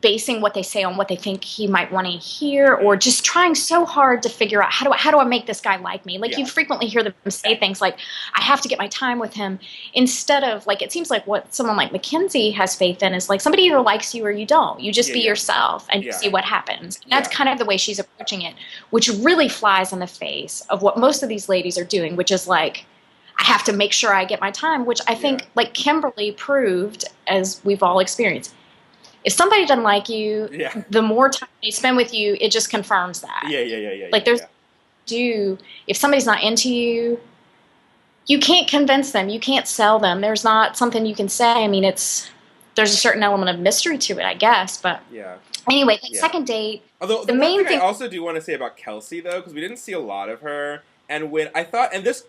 S1: basing what they say on what they think he might want to hear, or just trying so hard to figure out how do I make this guy like me? Like you frequently hear them say things like, I have to get my time with him, instead of like, it seems like what someone like Mackenzie has faith in is like somebody either likes you or you don't. You just be yourself and you see what happens. And that's kind of the way she's approaching it, which really flies in the face of what most of these ladies are doing, which is like, I have to make sure I get my time, which I think like Kimberly proved, as we've all experienced. If somebody doesn't like you, the more time they spend with you, it just confirms that.
S2: Yeah.
S1: Like if somebody's not into you, you can't convince them. You can't sell them. There's not something you can say. I mean, there's a certain element of mystery to it, I guess. But anyway, second date.
S2: Although the main thing I also do want to say about Kelsey though, because we didn't see a lot of her, and when I thought, and this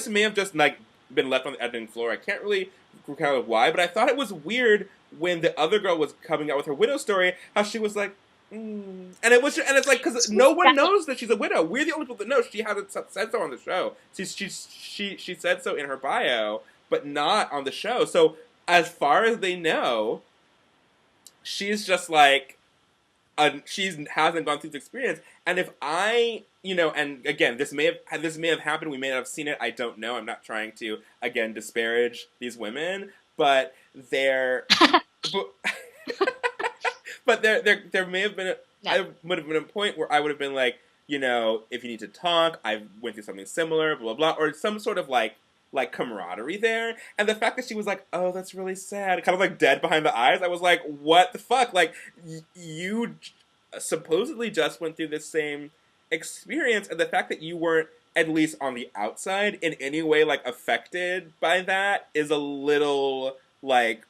S2: may have just like been left on the editing floor. I can't really recall why, but I thought it was weird when the other girl was coming out with her widow story, how she was like, and it's like, because no one knows that she's a widow. We're the only people that know. She hasn't said so on the show. She said so in her bio, but not on the show. So as far as they know, she's just like, she hasn't gone through this experience. And if I, and again, this may have happened. We may not have seen it. I don't know. I'm not trying to, again, disparage these women, but but there may have been I would have been a point where I would have been like, if you need to talk, I went through something similar, blah, blah, blah, or some sort of like camaraderie there. And the fact that she was like, oh, that's really sad, kind of like dead behind the eyes, I was like, what the fuck? Like, you supposedly just went through this same experience, and the fact that you weren't, at least on the outside, in any way like affected by that is a little like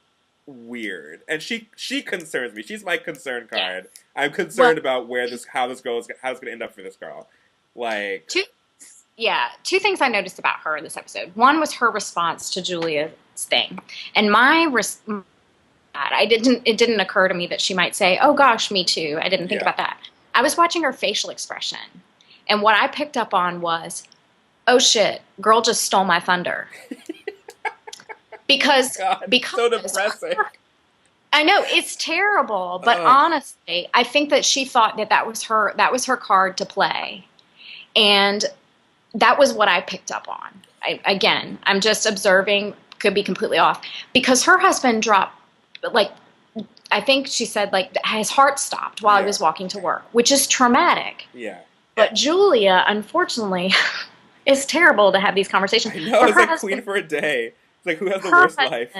S2: weird. And she concerns me. She's my concern card. I'm concerned about how this girl is, how it's going to end up for this girl. Like,
S1: two things I noticed about her in this episode. One was her response to Julia's thing, and it didn't occur to me that she might say, "Oh gosh, me too." I didn't think about that. I was watching her facial expression, and what I picked up on was, "Oh shit, girl just stole my thunder." Because
S2: so depressing.
S1: I know, it's terrible, but honestly, I think that she thought that was her card to play, and that was what I picked up on. Again, I'm just observing, could be completely off, because her husband dropped, like, I think she said, like, his heart stopped while he was walking to work, which is traumatic.
S2: Yeah.
S1: But Julia, unfortunately, is terrible to have these conversations.
S2: I know, it's like Queen for a day. It's like, who has the worst life?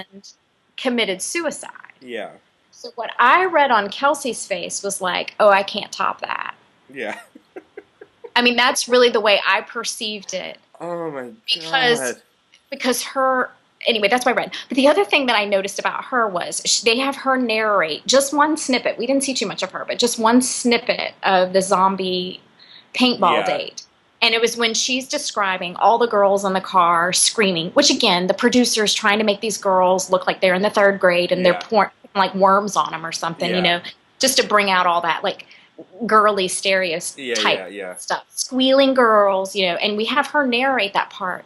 S1: Committed suicide.
S2: Yeah.
S1: So what I read on Kelsey's face was like, oh, I can't top that.
S2: Yeah.
S1: I mean, that's really the way I perceived it.
S2: Oh my God.
S1: Because her, anyway, that's what I read. But the other thing that I noticed about her was they have her narrate just one snippet. We didn't see too much of her, but just one snippet of the zombie paintball date. And it was when she's describing all the girls in the car screaming, which again, the producer's trying to make these girls look like they're in the third grade and they're pouring like worms on them or something, just to bring out all that like girly stereotype stuff. Squealing girls, and we have her narrate that part.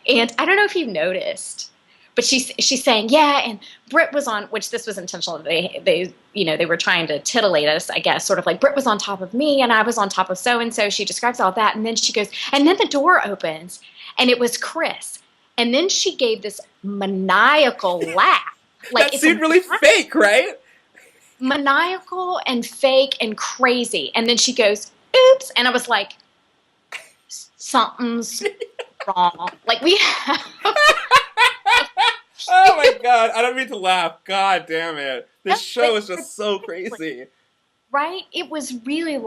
S1: And I don't know if you've noticed, but she's saying, and Britt was on, which this was intentional. They were trying to titillate us, I guess, sort of like Britt was on top of me and I was on top of so-and-so. She describes all that. And then she goes, and then the door opens and it was Chris. And then she gave this maniacal laugh. Like,
S2: that seemed really fake, right?
S1: Maniacal and fake and crazy. And then she goes, oops. And I was like, something's wrong. Like, we have...
S2: Oh my God, I don't mean to laugh. God damn it. This show is just so crazy.
S1: Right? It was really it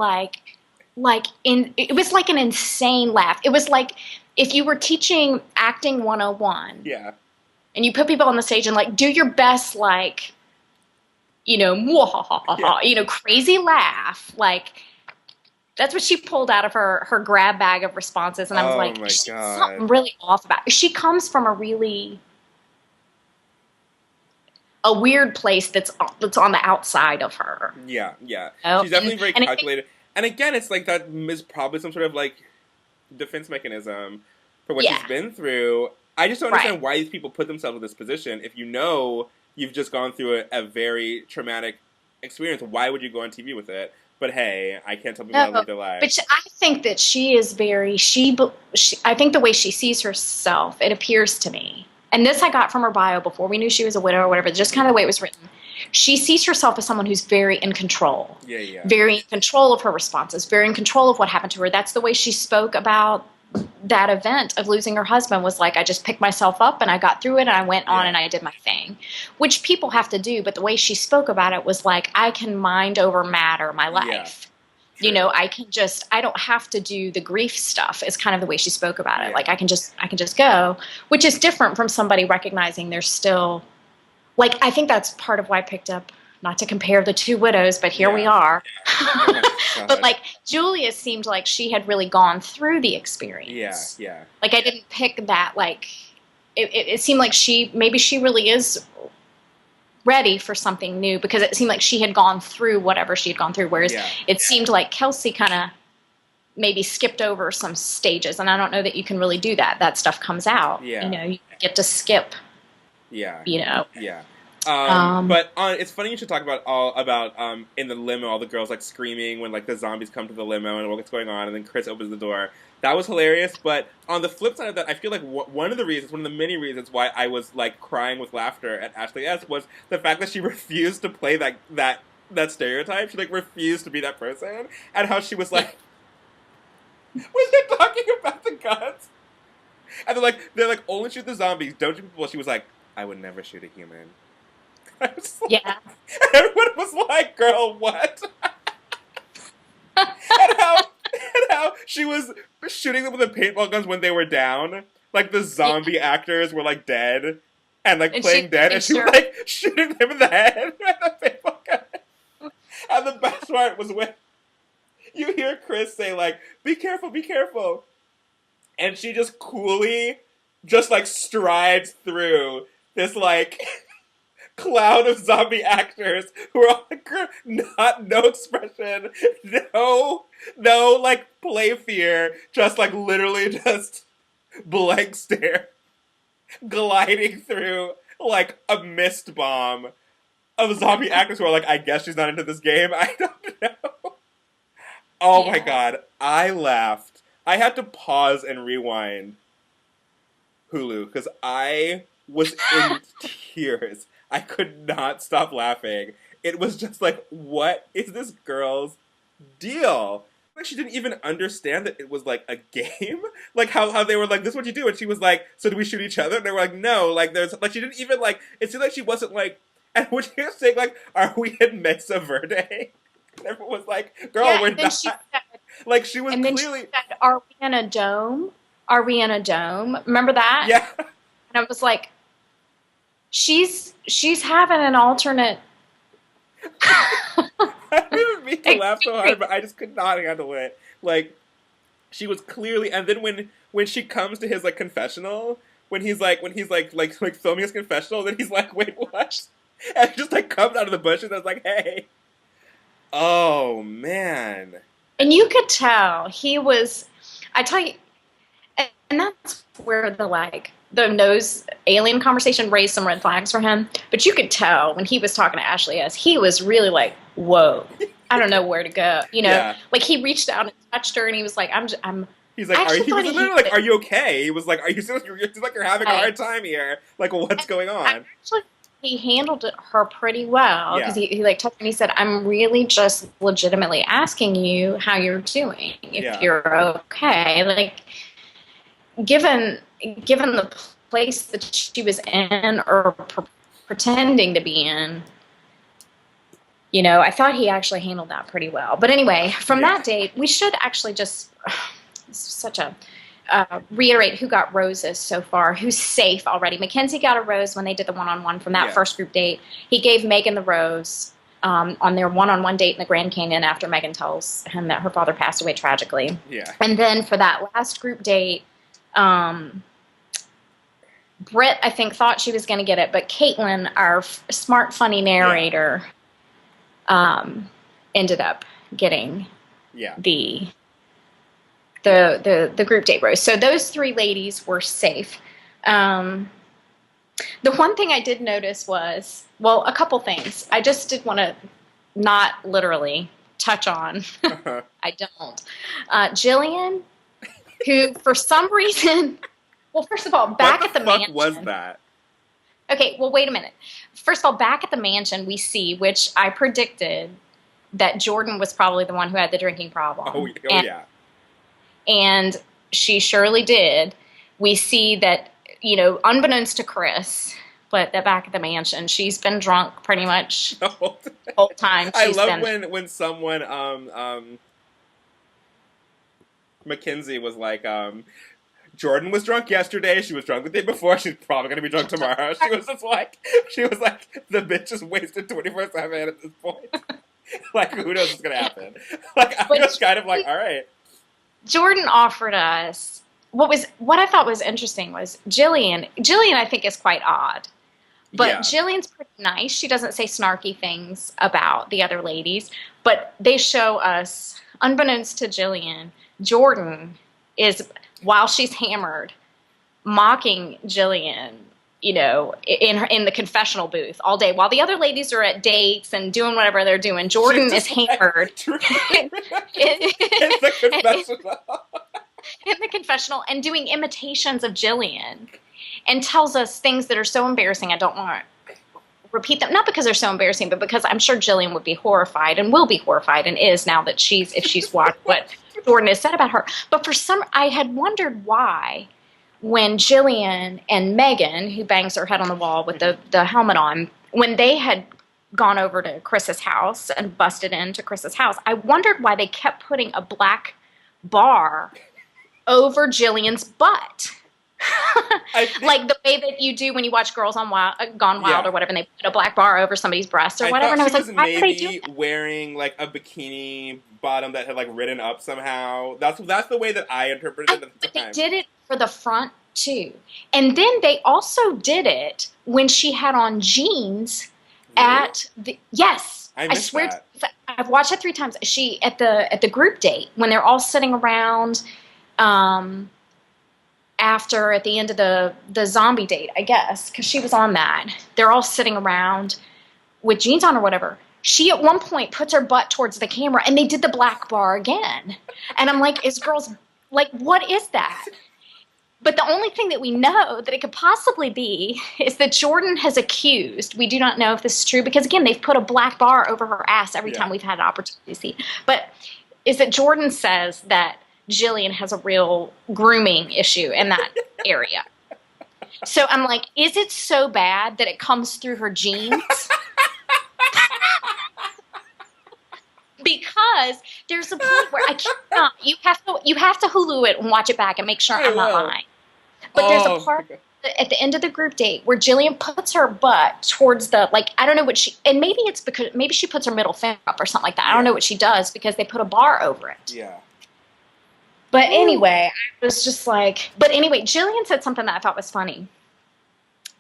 S1: was like an insane laugh. It was like if you were teaching acting 101.
S2: Yeah.
S1: And you put people on the stage and like do your best like crazy laugh. Like that's what she pulled out of her grab bag of responses, and I was like, there's something really off about it. She comes from a weird place that's on the outside of her.
S2: Yeah. She's definitely very calculated. And again, it's like that is probably some sort of like defense mechanism for what she's been through. I just don't understand why these people put themselves in this position. If you've just gone through a very traumatic experience, why would you go on TV with it? But hey, I can't tell people how to live their lives.
S1: But I think that she is very, I think the way she sees herself, it appears to me, and this I got from her bio before we knew she was a widow or whatever, just kind of the way it was written. She sees herself as someone who's very in control.
S2: Yeah.
S1: Very in control of her responses, very in control of what happened to her. That's the way she spoke about that event of losing her husband, was like, I just picked myself up and I got through it and I went on and I did my thing, which people have to do. But the way she spoke about it was like, I can mind over matter my life. I don't have to do the grief stuff, is kind of the way she spoke about it. Like, I can just go, which is different from somebody recognizing there's still, like, I think that's part of why I picked up not to compare the two widows, but here we
S2: Yeah.
S1: are.
S2: Oh my
S1: But
S2: god.
S1: like Julia seemed like she had really gone through the
S2: Yeah,
S1: experience.
S2: yeah.
S1: Like I didn't pick that. Like it seemed like she really is ready for something new because it seemed like she had gone through whatever she had gone through. Whereas
S2: Yeah.
S1: it seemed like Kelsey kind of maybe skipped over some stages, and I don't know that you can really do that. That stuff comes out.
S2: Yeah.
S1: You get to skip.
S2: Yeah.
S1: You know.
S2: Yeah.
S1: Um,
S2: But it's funny you should talk about in the limo, all the girls like screaming when like the zombies come to the limo and what's going on, and then Chris opens the door. That was hilarious. But on the flip side of that, I feel like one of the many reasons why I was like crying with laughter at Ashley S was the fact that she refused to play that stereotype. She like refused to be that person, and how she was like, when they're talking about the guns, and they're like only shoot the zombies, don't shoot people. She was like, I would never shoot a human. I was
S1: yeah.
S2: like, everyone was like, "Girl, what?" and how she was shooting them with the paintball guns when they were down, like the zombie actors were like dead and like
S1: And
S2: playing dead, and she was like shooting them in the head with the paintball gun. And the best part was when you hear Chris say like, "Be careful, be careful," and she just coolly, just like strides through this like cloud of zombie actors who are all like, no expression, no like play fear, just like literally just blank stare, gliding through like a mist bomb of zombie actors who are like, I guess she's not into this game. I don't know. Oh my god, I laughed. I had to pause and rewind Hulu because I was in tears. I could not stop laughing. It was just like, what is this girl's deal? Like she didn't even understand that it was like a game. Like how they were like, this is what you do, and she was like, so do we shoot each other? And they were like, no. Like there's like she didn't even like. It seemed like she wasn't like. And when she was saying like, are we in Mesa Verde? And everyone was like, girl, we're not.
S1: She said,
S2: like she was
S1: and then
S2: clearly.
S1: she said, "Are we in a dome? Are we in a dome?" Remember that?
S2: Yeah.
S1: And I was like, she's having an alternate.
S2: I didn't mean to laugh so hard, but I just could not handle it. Like, she was clearly, and then when she comes to his like confessional, when he's like filming his confessional, then he's like, wait, what? And he just like comes out of the bushes and I was like, hey, oh man,
S1: And you could tell he was. I tell you, and that's where the nose alien conversation raised some red flags for him. But you could tell when he was talking to Ashley S, he was really like, whoa, I don't know where to go.
S2: Yeah.
S1: Like he reached out and touched her, and he was like, I'm.
S2: He's like, are you okay? He was like, it seems like you're having a hard time here. Like, what's going on?
S1: Actually, he handled her pretty well because he like touched me. He said, "I'm really just legitimately asking you how you're doing, if you're okay." Like, given the place that she was in or pretending to be in, I thought he actually handled that pretty well. But anyway, from that date, we should actually just such a reiterate who got roses so far, who's safe already. Mackenzie got a rose when they did the one-on-one from that first group date. He gave Megan the rose on their one-on-one date in the Grand Canyon after Megan tells him that her father passed away tragically.
S2: Yeah.
S1: And then for that last group date, Britt, I think, thought she was going to get it, but Caitlin, our smart, funny narrator, ended up getting the group date rose. So those three ladies were safe. The one thing I did notice was, well, a couple things. I just did want to not literally touch on. I don't. Jillian, who for some reason, well, first of all, back at the mansion.
S2: What was that?
S1: Okay, well, wait a minute. First of all, back at the mansion, we see, which I predicted, that Jordan was probably the one who had the drinking problem.
S2: Oh yeah.
S1: And she surely did. We see that, unbeknownst to Chris, but that back at the mansion, she's been drunk pretty much the whole time.
S2: I love when someone, Mackenzie was like, Jordan was drunk yesterday. She was drunk the day before. She's probably gonna be drunk tomorrow. She was like, the bitch is wasted 24/7 at this point. Like, who knows what's gonna happen? Like, I was kind of like, all right.
S1: Jordan offered us what I thought was interesting was Jillian. Jillian, I think, is quite odd. But
S2: Yeah.
S1: Jillian's pretty nice. She doesn't say snarky things about the other ladies. But they show us, unbeknownst to Jillian, Jordan is, while she's hammered, mocking Jillian, in the confessional booth all day. While the other ladies are at dates and doing whatever they're doing, Jordan is hammered.
S2: In the confessional.
S1: In the confessional and doing imitations of Jillian. And tells us things that are so embarrassing. I don't want to repeat them. Not because they're so embarrassing, but because I'm sure Jillian would be horrified and will be horrified and is now that if she's watched what Jordan has said about her. But I had wondered why when Jillian and Megan, who bangs her head on the wall with the helmet on, when they had gone over to Chris's house and busted into Chris's house, I wondered why they kept putting a black bar over Jillian's butt. Like the way that you do when you watch Girls on Gone Wild or whatever, and they put a black bar over somebody's breast or whatever. And I was like, why are they doing that?
S2: Wearing like a bikini bottom that had like ridden up somehow. That's the way that I interpreted it at the time.
S1: They did it for the front too, and then they also did it when she had on jeans at the I swear that. I've watched it 3 times. She at the group date when they're all sitting around. After at the end of the zombie date, I guess, because she was on that. They're all sitting around with jeans on or whatever. She at one point puts her butt towards the camera, and they did the black bar again. And I'm like, what is that? But the only thing that we know that it could possibly be is that Jordan has accused. We do not know if this is true because, again, they've put a black bar over her ass every time we've had an opportunity to see. But is that Jordan says that Jillian has a real grooming issue in that area. So I'm like, is it so bad that it comes through her jeans? Because there's a point where I cannot. You have to Hulu it and watch it back and make sure I'm not lying. But there's a part at the end of the group date where Jillian puts her butt towards the, like, I don't know what and maybe it's because maybe she puts her middle finger up or something like that. I don't know what she does because they put a bar over it.
S2: Yeah.
S1: But anyway, I was just like, Jillian said something that I thought was funny.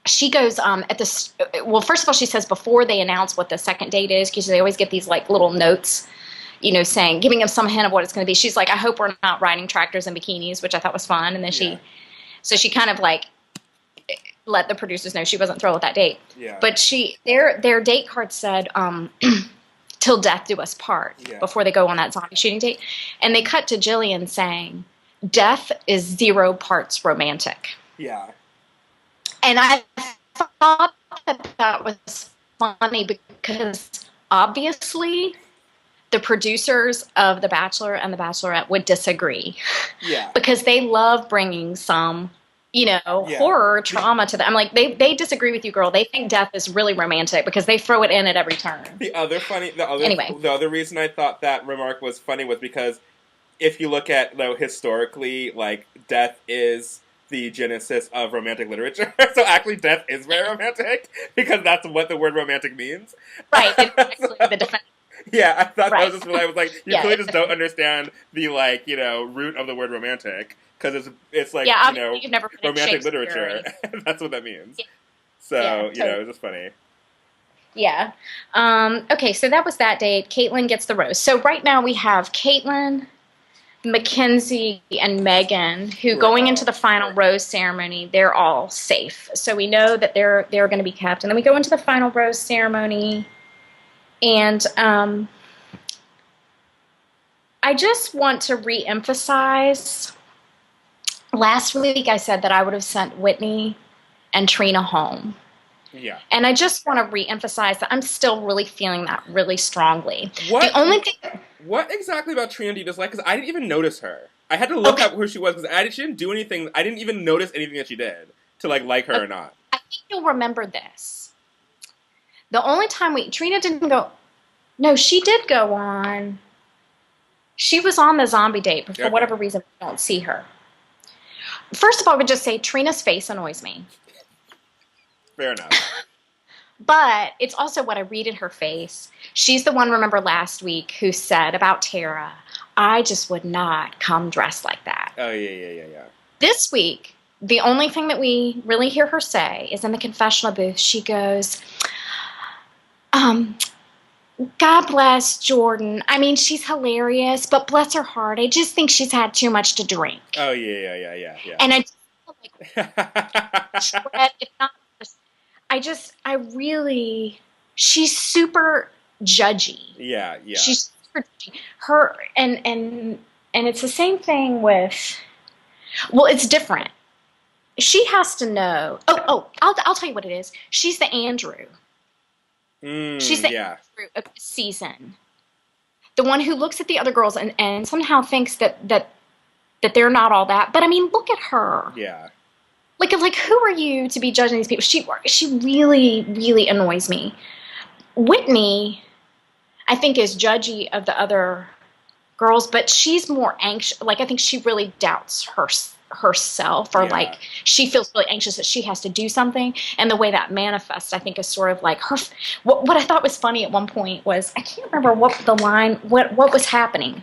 S1: She goes, first of all, she says before they announce what the second date is, because they always get these like little notes, giving them some hint of what it's going to be. She's like, I hope we're not riding tractors in bikinis, which I thought was fun. And then she kind of like let the producers know she wasn't thrilled with that date.
S2: Yeah.
S1: But their date card said, till death do us part, before they go on that zombie shooting date. And they cut to Jillian saying, death is 0 parts romantic.
S2: Yeah.
S1: And I thought that was funny because obviously the producers of The Bachelor and The Bachelorette would disagree.
S2: Yeah.
S1: Because they love bringing some horror trauma to them. I'm like, they disagree with you, girl. They think death is really romantic because they throw it in at every turn.
S2: The other reason I thought that remark was funny was because if you look at, historically, like, death is the genesis of romantic literature. So actually death is very romantic because that's what the word romantic means.
S1: Right. It's actually the defense.
S2: Yeah, I thought that was just I was like, you clearly just don't understand the, root of the word romantic. Because it's like,
S1: you've never
S2: romantic literature. That's what that means. Yeah. So, totally. It was just funny.
S1: Yeah. Okay, so that was that date. Caitlin gets the rose. So right now we have Caitlin, Mackenzie, and Megan, who going into the final rose ceremony, they're all safe. So we know that they're going to be kept. And then we go into the final rose ceremony. And I just want to reemphasize... Last week I said that I would have sent Whitney and Trina home.
S2: Yeah.
S1: And I just want to reemphasize that I'm still really feeling that really strongly.
S2: What?
S1: The only thing...
S2: What exactly about Trina do you dislike? Because I didn't even notice her. I had to look up who she was because she didn't do anything. I didn't even notice anything that she did to like her or not.
S1: I think you'll remember this. The only time Trina didn't go... No, she did go on... She was on the zombie date, but for whatever reason, we don't see her. First of all, I would just say Trina's face annoys me.
S2: Fair enough.
S1: But it's also what I read in her face. She's the one, remember last week, who said about Tara, I just would not come dressed like that.
S2: Oh, yeah.
S1: This week, the only thing that we really hear her say is in the confessional booth, she goes, God bless Jordan. I mean, she's hilarious, but bless her heart, I just think she's had too much to drink.
S2: Oh, yeah.
S1: And I just feel like, if not, I really, she's super judgy.
S2: Yeah.
S1: She's super judgy. Her, and it's the same thing with, well, it's different. She has to know, I'll tell you what it is. She's the Andrew. She's the Andrew of the season. The one who looks at the other girls and somehow thinks that they're not all that. But I mean, look at her.
S2: Yeah.
S1: Like who are you to be judging these people? She really, really annoys me. Whitney, I think, is judgy of the other girls, but she's more anxious. Like, I think she really doubts herself, or like she feels really anxious that she has to do something. And the way that manifests, I think, is sort of like her. What I thought was funny at one point was, I can't remember what the line, what was happening.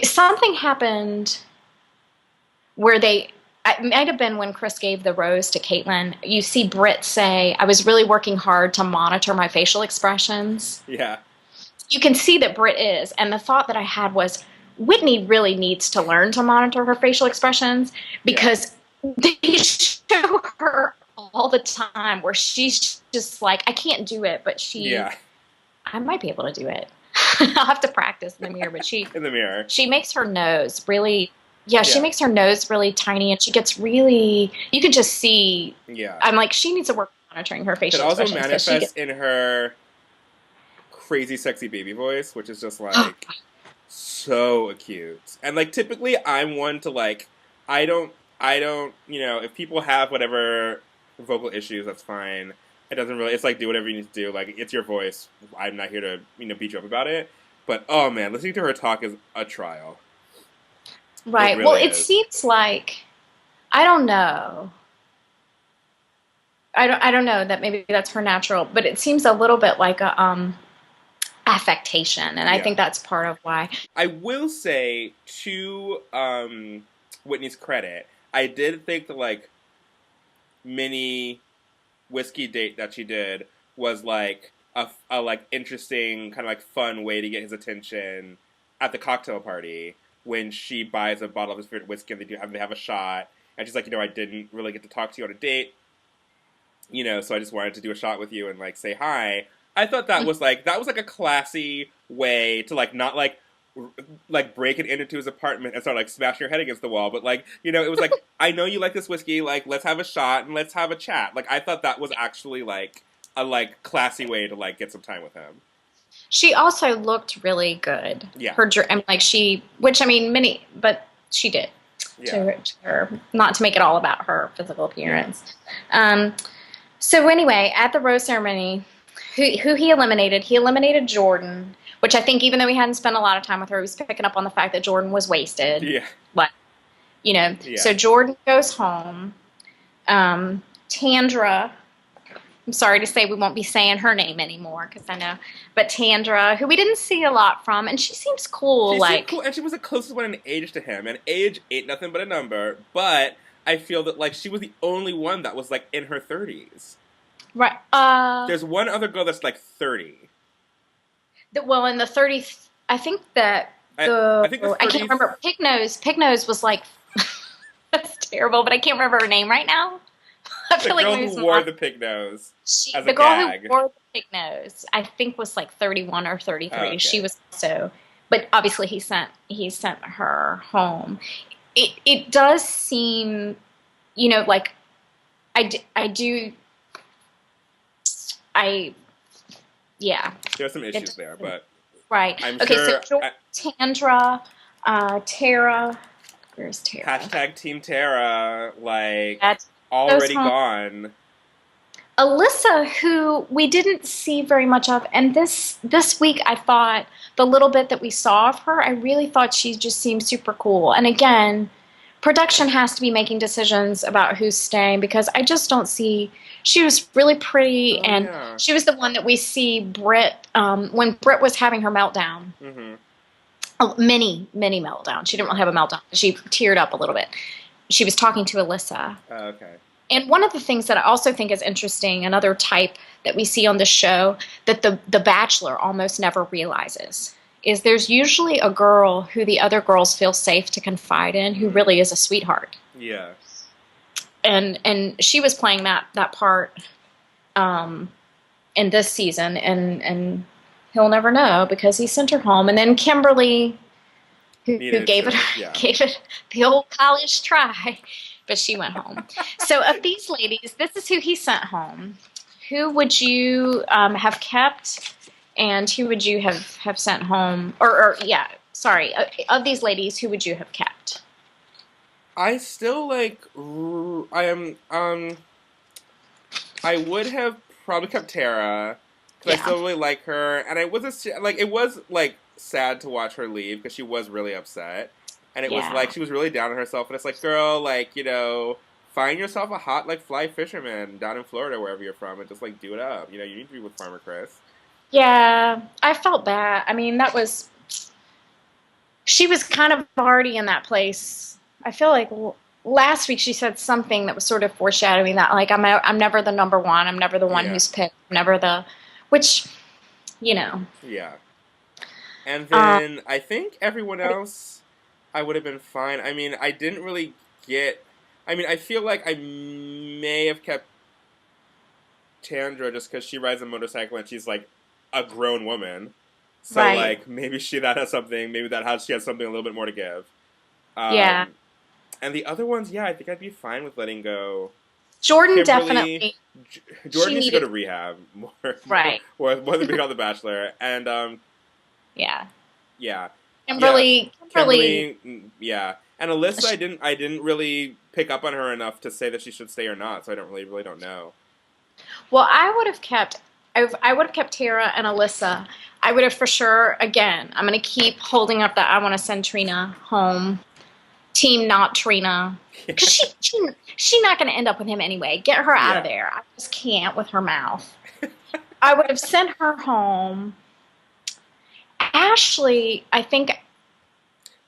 S1: Something happened where it might have been when Chris gave the rose to Caitlin. You see Britt say, I was really working hard to monitor my facial expressions.
S2: Yeah.
S1: You can see that Britt is. And the thought that I had was, Whitney really needs to learn to monitor her facial expressions, because they show her all the time where she's just like, I can't do it, but I might be able to do it. I'll have to practice in the mirror, but
S2: in the mirror.
S1: She makes her nose really... Yeah, she makes her nose really tiny, and she gets really... You can just see...
S2: Yeah.
S1: I'm like, she needs to work on monitoring her facial expressions.
S2: It also manifests in her crazy, sexy baby voice, which is just, like, so acute. And, like, typically I'm one to, like... I don't... if people have whatever vocal issues, that's fine. It doesn't really... It's like, do whatever you need to do. Like, it's your voice. I'm not here to, beat you up about it. But, oh, man, listening to her talk is a trial.
S1: Right.
S2: Really
S1: it seems like, I don't know. I don't know that maybe that's her natural, but it seems a little bit like a affectation, and I think that's part of why.
S2: I will say, to Whitney's credit, I did think the like mini whiskey date that she did was like a like interesting kind of like fun way to get his attention at the cocktail party. When she buys a bottle of his favorite whiskey and they have a shot, and she's like, I didn't really get to talk to you on a date, so I just wanted to do a shot with you and like say hi. I thought that was like a classy way to like not like break it into his apartment and start like smashing your head against the wall, but like it was like, I know you like this whiskey, like let's have a shot and let's have a chat. Like I thought that was actually like a like classy way to like get some time with him.
S1: She also looked really good.
S2: Yeah.
S1: But she did. To her, not to make it all about her physical appearance. So anyway, at the rose ceremony, who he eliminated Jordan, which I think even though he hadn't spent a lot of time with her, he was picking up on the fact that Jordan was wasted.
S2: Yeah.
S1: But, so Jordan goes home. Tandra... I'm sorry to say we won't be saying her name anymore, because I know. But Tandra, who we didn't see a lot from, and she seems cool. She seemed cool,
S2: and she was the closest one in age to him. And age ain't nothing but a number. But I feel that like she was the only one that was like in her 30s.
S1: Right.
S2: There's one other girl that's like 30.
S1: In the 30s, I think that I can't remember. Pig Nose was like that's terrible, but I can't remember her name right now.
S2: The girl who wore the pig nose.
S1: The girl who wore the pig nose, I think, was like 31 or 33. Oh, okay. She was so, but obviously he sent her home. It does seem, like
S2: there's some issues there, but
S1: right.
S2: I'm
S1: okay,
S2: sure
S1: so Tandra, Tara, where's Tara?
S2: Hashtag Team Tara, like. That's already gone.
S1: Alyssa, who we didn't see very much of, and this week I thought the little bit that we saw of her, I really thought she just seemed super cool. And again, production has to be making decisions about who's staying because I just don't see. She was really pretty,
S2: Oh
S1: and
S2: yeah.
S1: she was the one that we see Britt when Britt was having her meltdown.
S2: Mm-hmm.
S1: A mini meltdown. She didn't really have a meltdown. She teared up a little bit. She was talking to Alyssa.
S2: Oh, okay.
S1: And one of the things that I also think is interesting, another type that we see on the show that the Bachelor almost never realizes, is there's usually a girl who the other girls feel safe to confide in who really is a sweetheart.
S2: Yeah.
S1: And she was playing that part in this season, and he'll never know because he sent her home. And then Kimberly, who gave it
S2: yeah.
S1: gave it the old college try, but she went home. So of these ladies, this is who he sent home. Who would you have kept, and who would you have sent home? Or yeah, sorry, of these ladies, who would you have kept?
S2: I still like. I am. I would have probably kept Tara because I still really like her, and I wasn't like it was like sad to watch her leave because she was really upset, and it was like she was really down on herself, and it's like, girl, like, you know, find yourself a hot like fly fisherman down in Florida, wherever you're from, and just like do it up. You know, you need to be with Farmer Chris.
S1: Yeah, I felt bad. I mean, she was kind of already in that place. I feel like last week she said something that was sort of foreshadowing that, like, I'm never the number one. I'm never the one who's picked. I'm never which, you know.
S2: Yeah. And then I think everyone else, I would have been fine. I mean, I didn't really I feel like I may have kept Tandra just because she rides a motorcycle and she's like a grown woman. So like maybe she has something a little bit more to give.
S1: Yeah.
S2: And the other ones, yeah, I think I'd be fine with letting go.
S1: Jordan
S2: Kimberly,
S1: definitely.
S2: Jordan needs to go to rehab more than being on The Bachelor. And
S1: yeah.
S2: Yeah.
S1: Kimberly,
S2: yeah. And Alyssa, I didn't really pick up on her enough to say that she should stay or not, so I really don't know.
S1: Well, I would have kept Tara and Alyssa. I would have for sure, again, I'm going to keep holding up that I want to send Trina home. Team not Trina. Because she's not going to end up with him anyway. Get her out of there. I just can't with her mouth. I would have sent her home. Ashley, I think,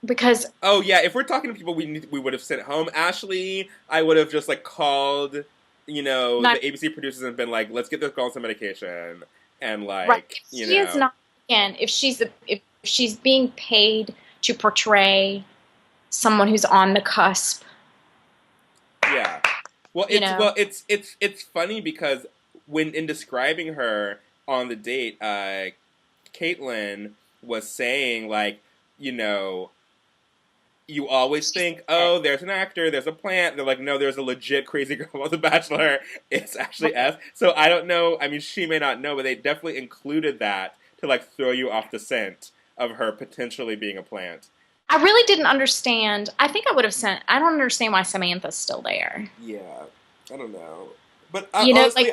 S1: because...
S2: Oh, yeah, if we're talking to people we would have sent home, Ashley, I would have just, like, called, you know, the ABC producers and been like, let's get this girl on some medication. And, like, you know.
S1: She is not, again, if she's being paid to portray someone who's on the cusp.
S2: Yeah. Well, it's funny because when in describing her on the date, Caitlin was saying, like, you know, you always think, oh, there's an actor, there's a plant. They're like, no, there's a legit crazy girl on The Bachelor. It's actually S. So I don't know. I mean, she may not know, but they definitely included that to, like, throw you off the scent of her potentially being a plant.
S1: I really didn't understand. I think I would have sent... I don't understand why Samantha's still there.
S2: Yeah. I don't know. But
S1: honestly,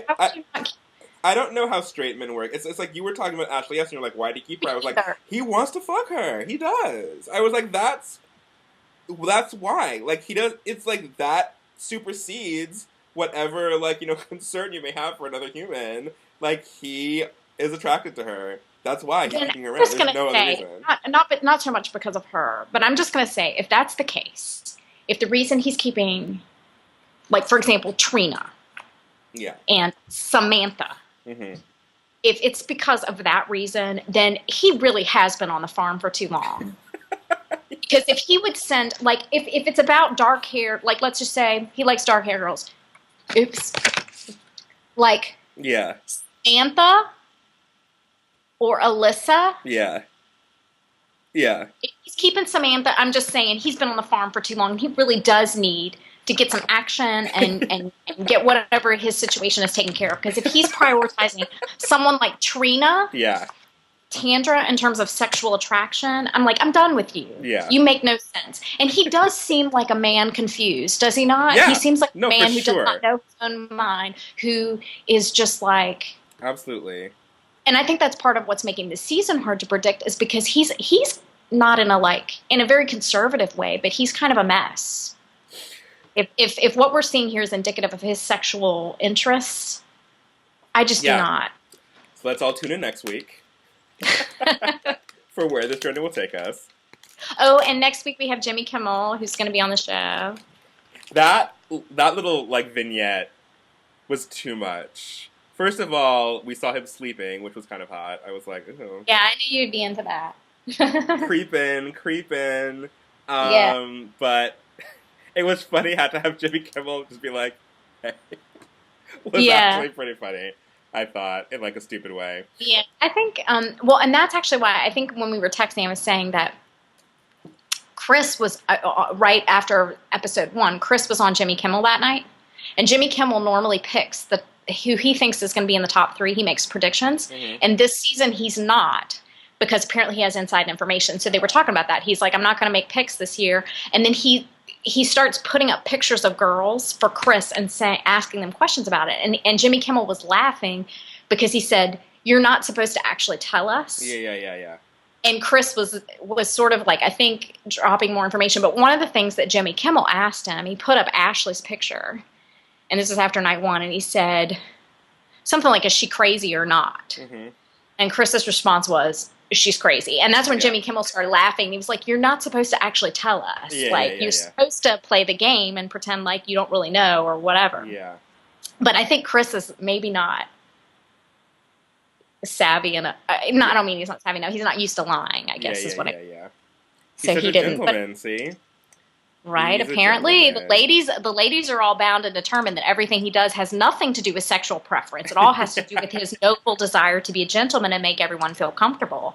S2: I don't know how straight men work. It's like you were talking about Ashley yesterday. You're like, why do you keep her? I was like, he wants to fuck her. He does. I was like, that's why. Like, he does. It's like that supersedes whatever, like, you know, concern you may have for another human. Like, he is attracted to her. That's why he's keeping her around. There's no other reason.
S1: Not so much because of her, but I'm just going to say, if that's the case, if the reason he's keeping, like, for example, Trina and Samantha, if it's because of that reason, then he really has been on the farm for too long. Because if he would send, like, if it's about dark hair, like, let's just say he likes dark hair girls. Oops. Like, Samantha or Alyssa.
S2: Yeah.
S1: If he's keeping Samantha, I'm just saying he's been on the farm for too long. He really does need to get some action and get whatever his situation is taken care of. Because if he's prioritizing someone like Trina, Tandra, in terms of sexual attraction, I'm like, I'm done with you.
S2: Yeah.
S1: You make no sense. And he does seem like a man confused, does he not?
S2: Yeah.
S1: He seems like a man who does not know his own mind, who is just like...
S2: Absolutely.
S1: And I think that's part of what's making this season hard to predict, is because he's not in a very conservative way, but he's kind of a mess. If what we're seeing here is indicative of his sexual interests, I just do
S2: Yeah.
S1: not.
S2: So let's all tune in next week for where this journey will take us.
S1: Oh, and next week we have Jimmy Kimmel, who's going to be on the show.
S2: That little like vignette was too much. First of all, we saw him sleeping, which was kind of hot. I was like, ooh.
S1: Yeah, I knew you'd be into that.
S2: creeping.
S1: Yeah.
S2: But it was funny how to have Jimmy Kimmel just be like, hey. Was
S1: Yeah.
S2: actually pretty funny, I thought, in like a stupid way.
S1: Yeah. I think, well, and that's actually why I think when we were texting, I was saying that Chris was, right after episode 1, Chris was on Jimmy Kimmel that night. And Jimmy Kimmel normally picks who he thinks is going to be in the top 3. He makes predictions. Mm-hmm. And this season he's not, because apparently he has inside information. So they were talking about that. He's like, I'm not going to make picks this year. And then he starts putting up pictures of girls for Chris and asking them questions about it. And Jimmy Kimmel was laughing because he said, you're not supposed to actually tell us.
S2: Yeah.
S1: And Chris was sort of like, I think, dropping more information. But one of the things that Jimmy Kimmel asked him, he put up Ashley's picture. And this is after night 1. And he said something like, is she crazy or not? Mm-hmm. And Chris's response was, she's crazy. And that's when Jimmy Kimmel started laughing. He was like, you're not supposed to actually tell us. You're supposed to play the game and pretend like you don't really know or whatever.
S2: Yeah.
S1: But I think Chris is maybe not savvy. I don't mean he's not savvy. No, he's not used to lying, I guess is what
S2: Yeah.
S1: So he didn't.
S2: Gentleman, see?
S1: Right. Apparently, the ladies are all bound and determined that everything he does has nothing to do with sexual preference. It all has to do with his noble desire to be a gentleman and make everyone feel comfortable.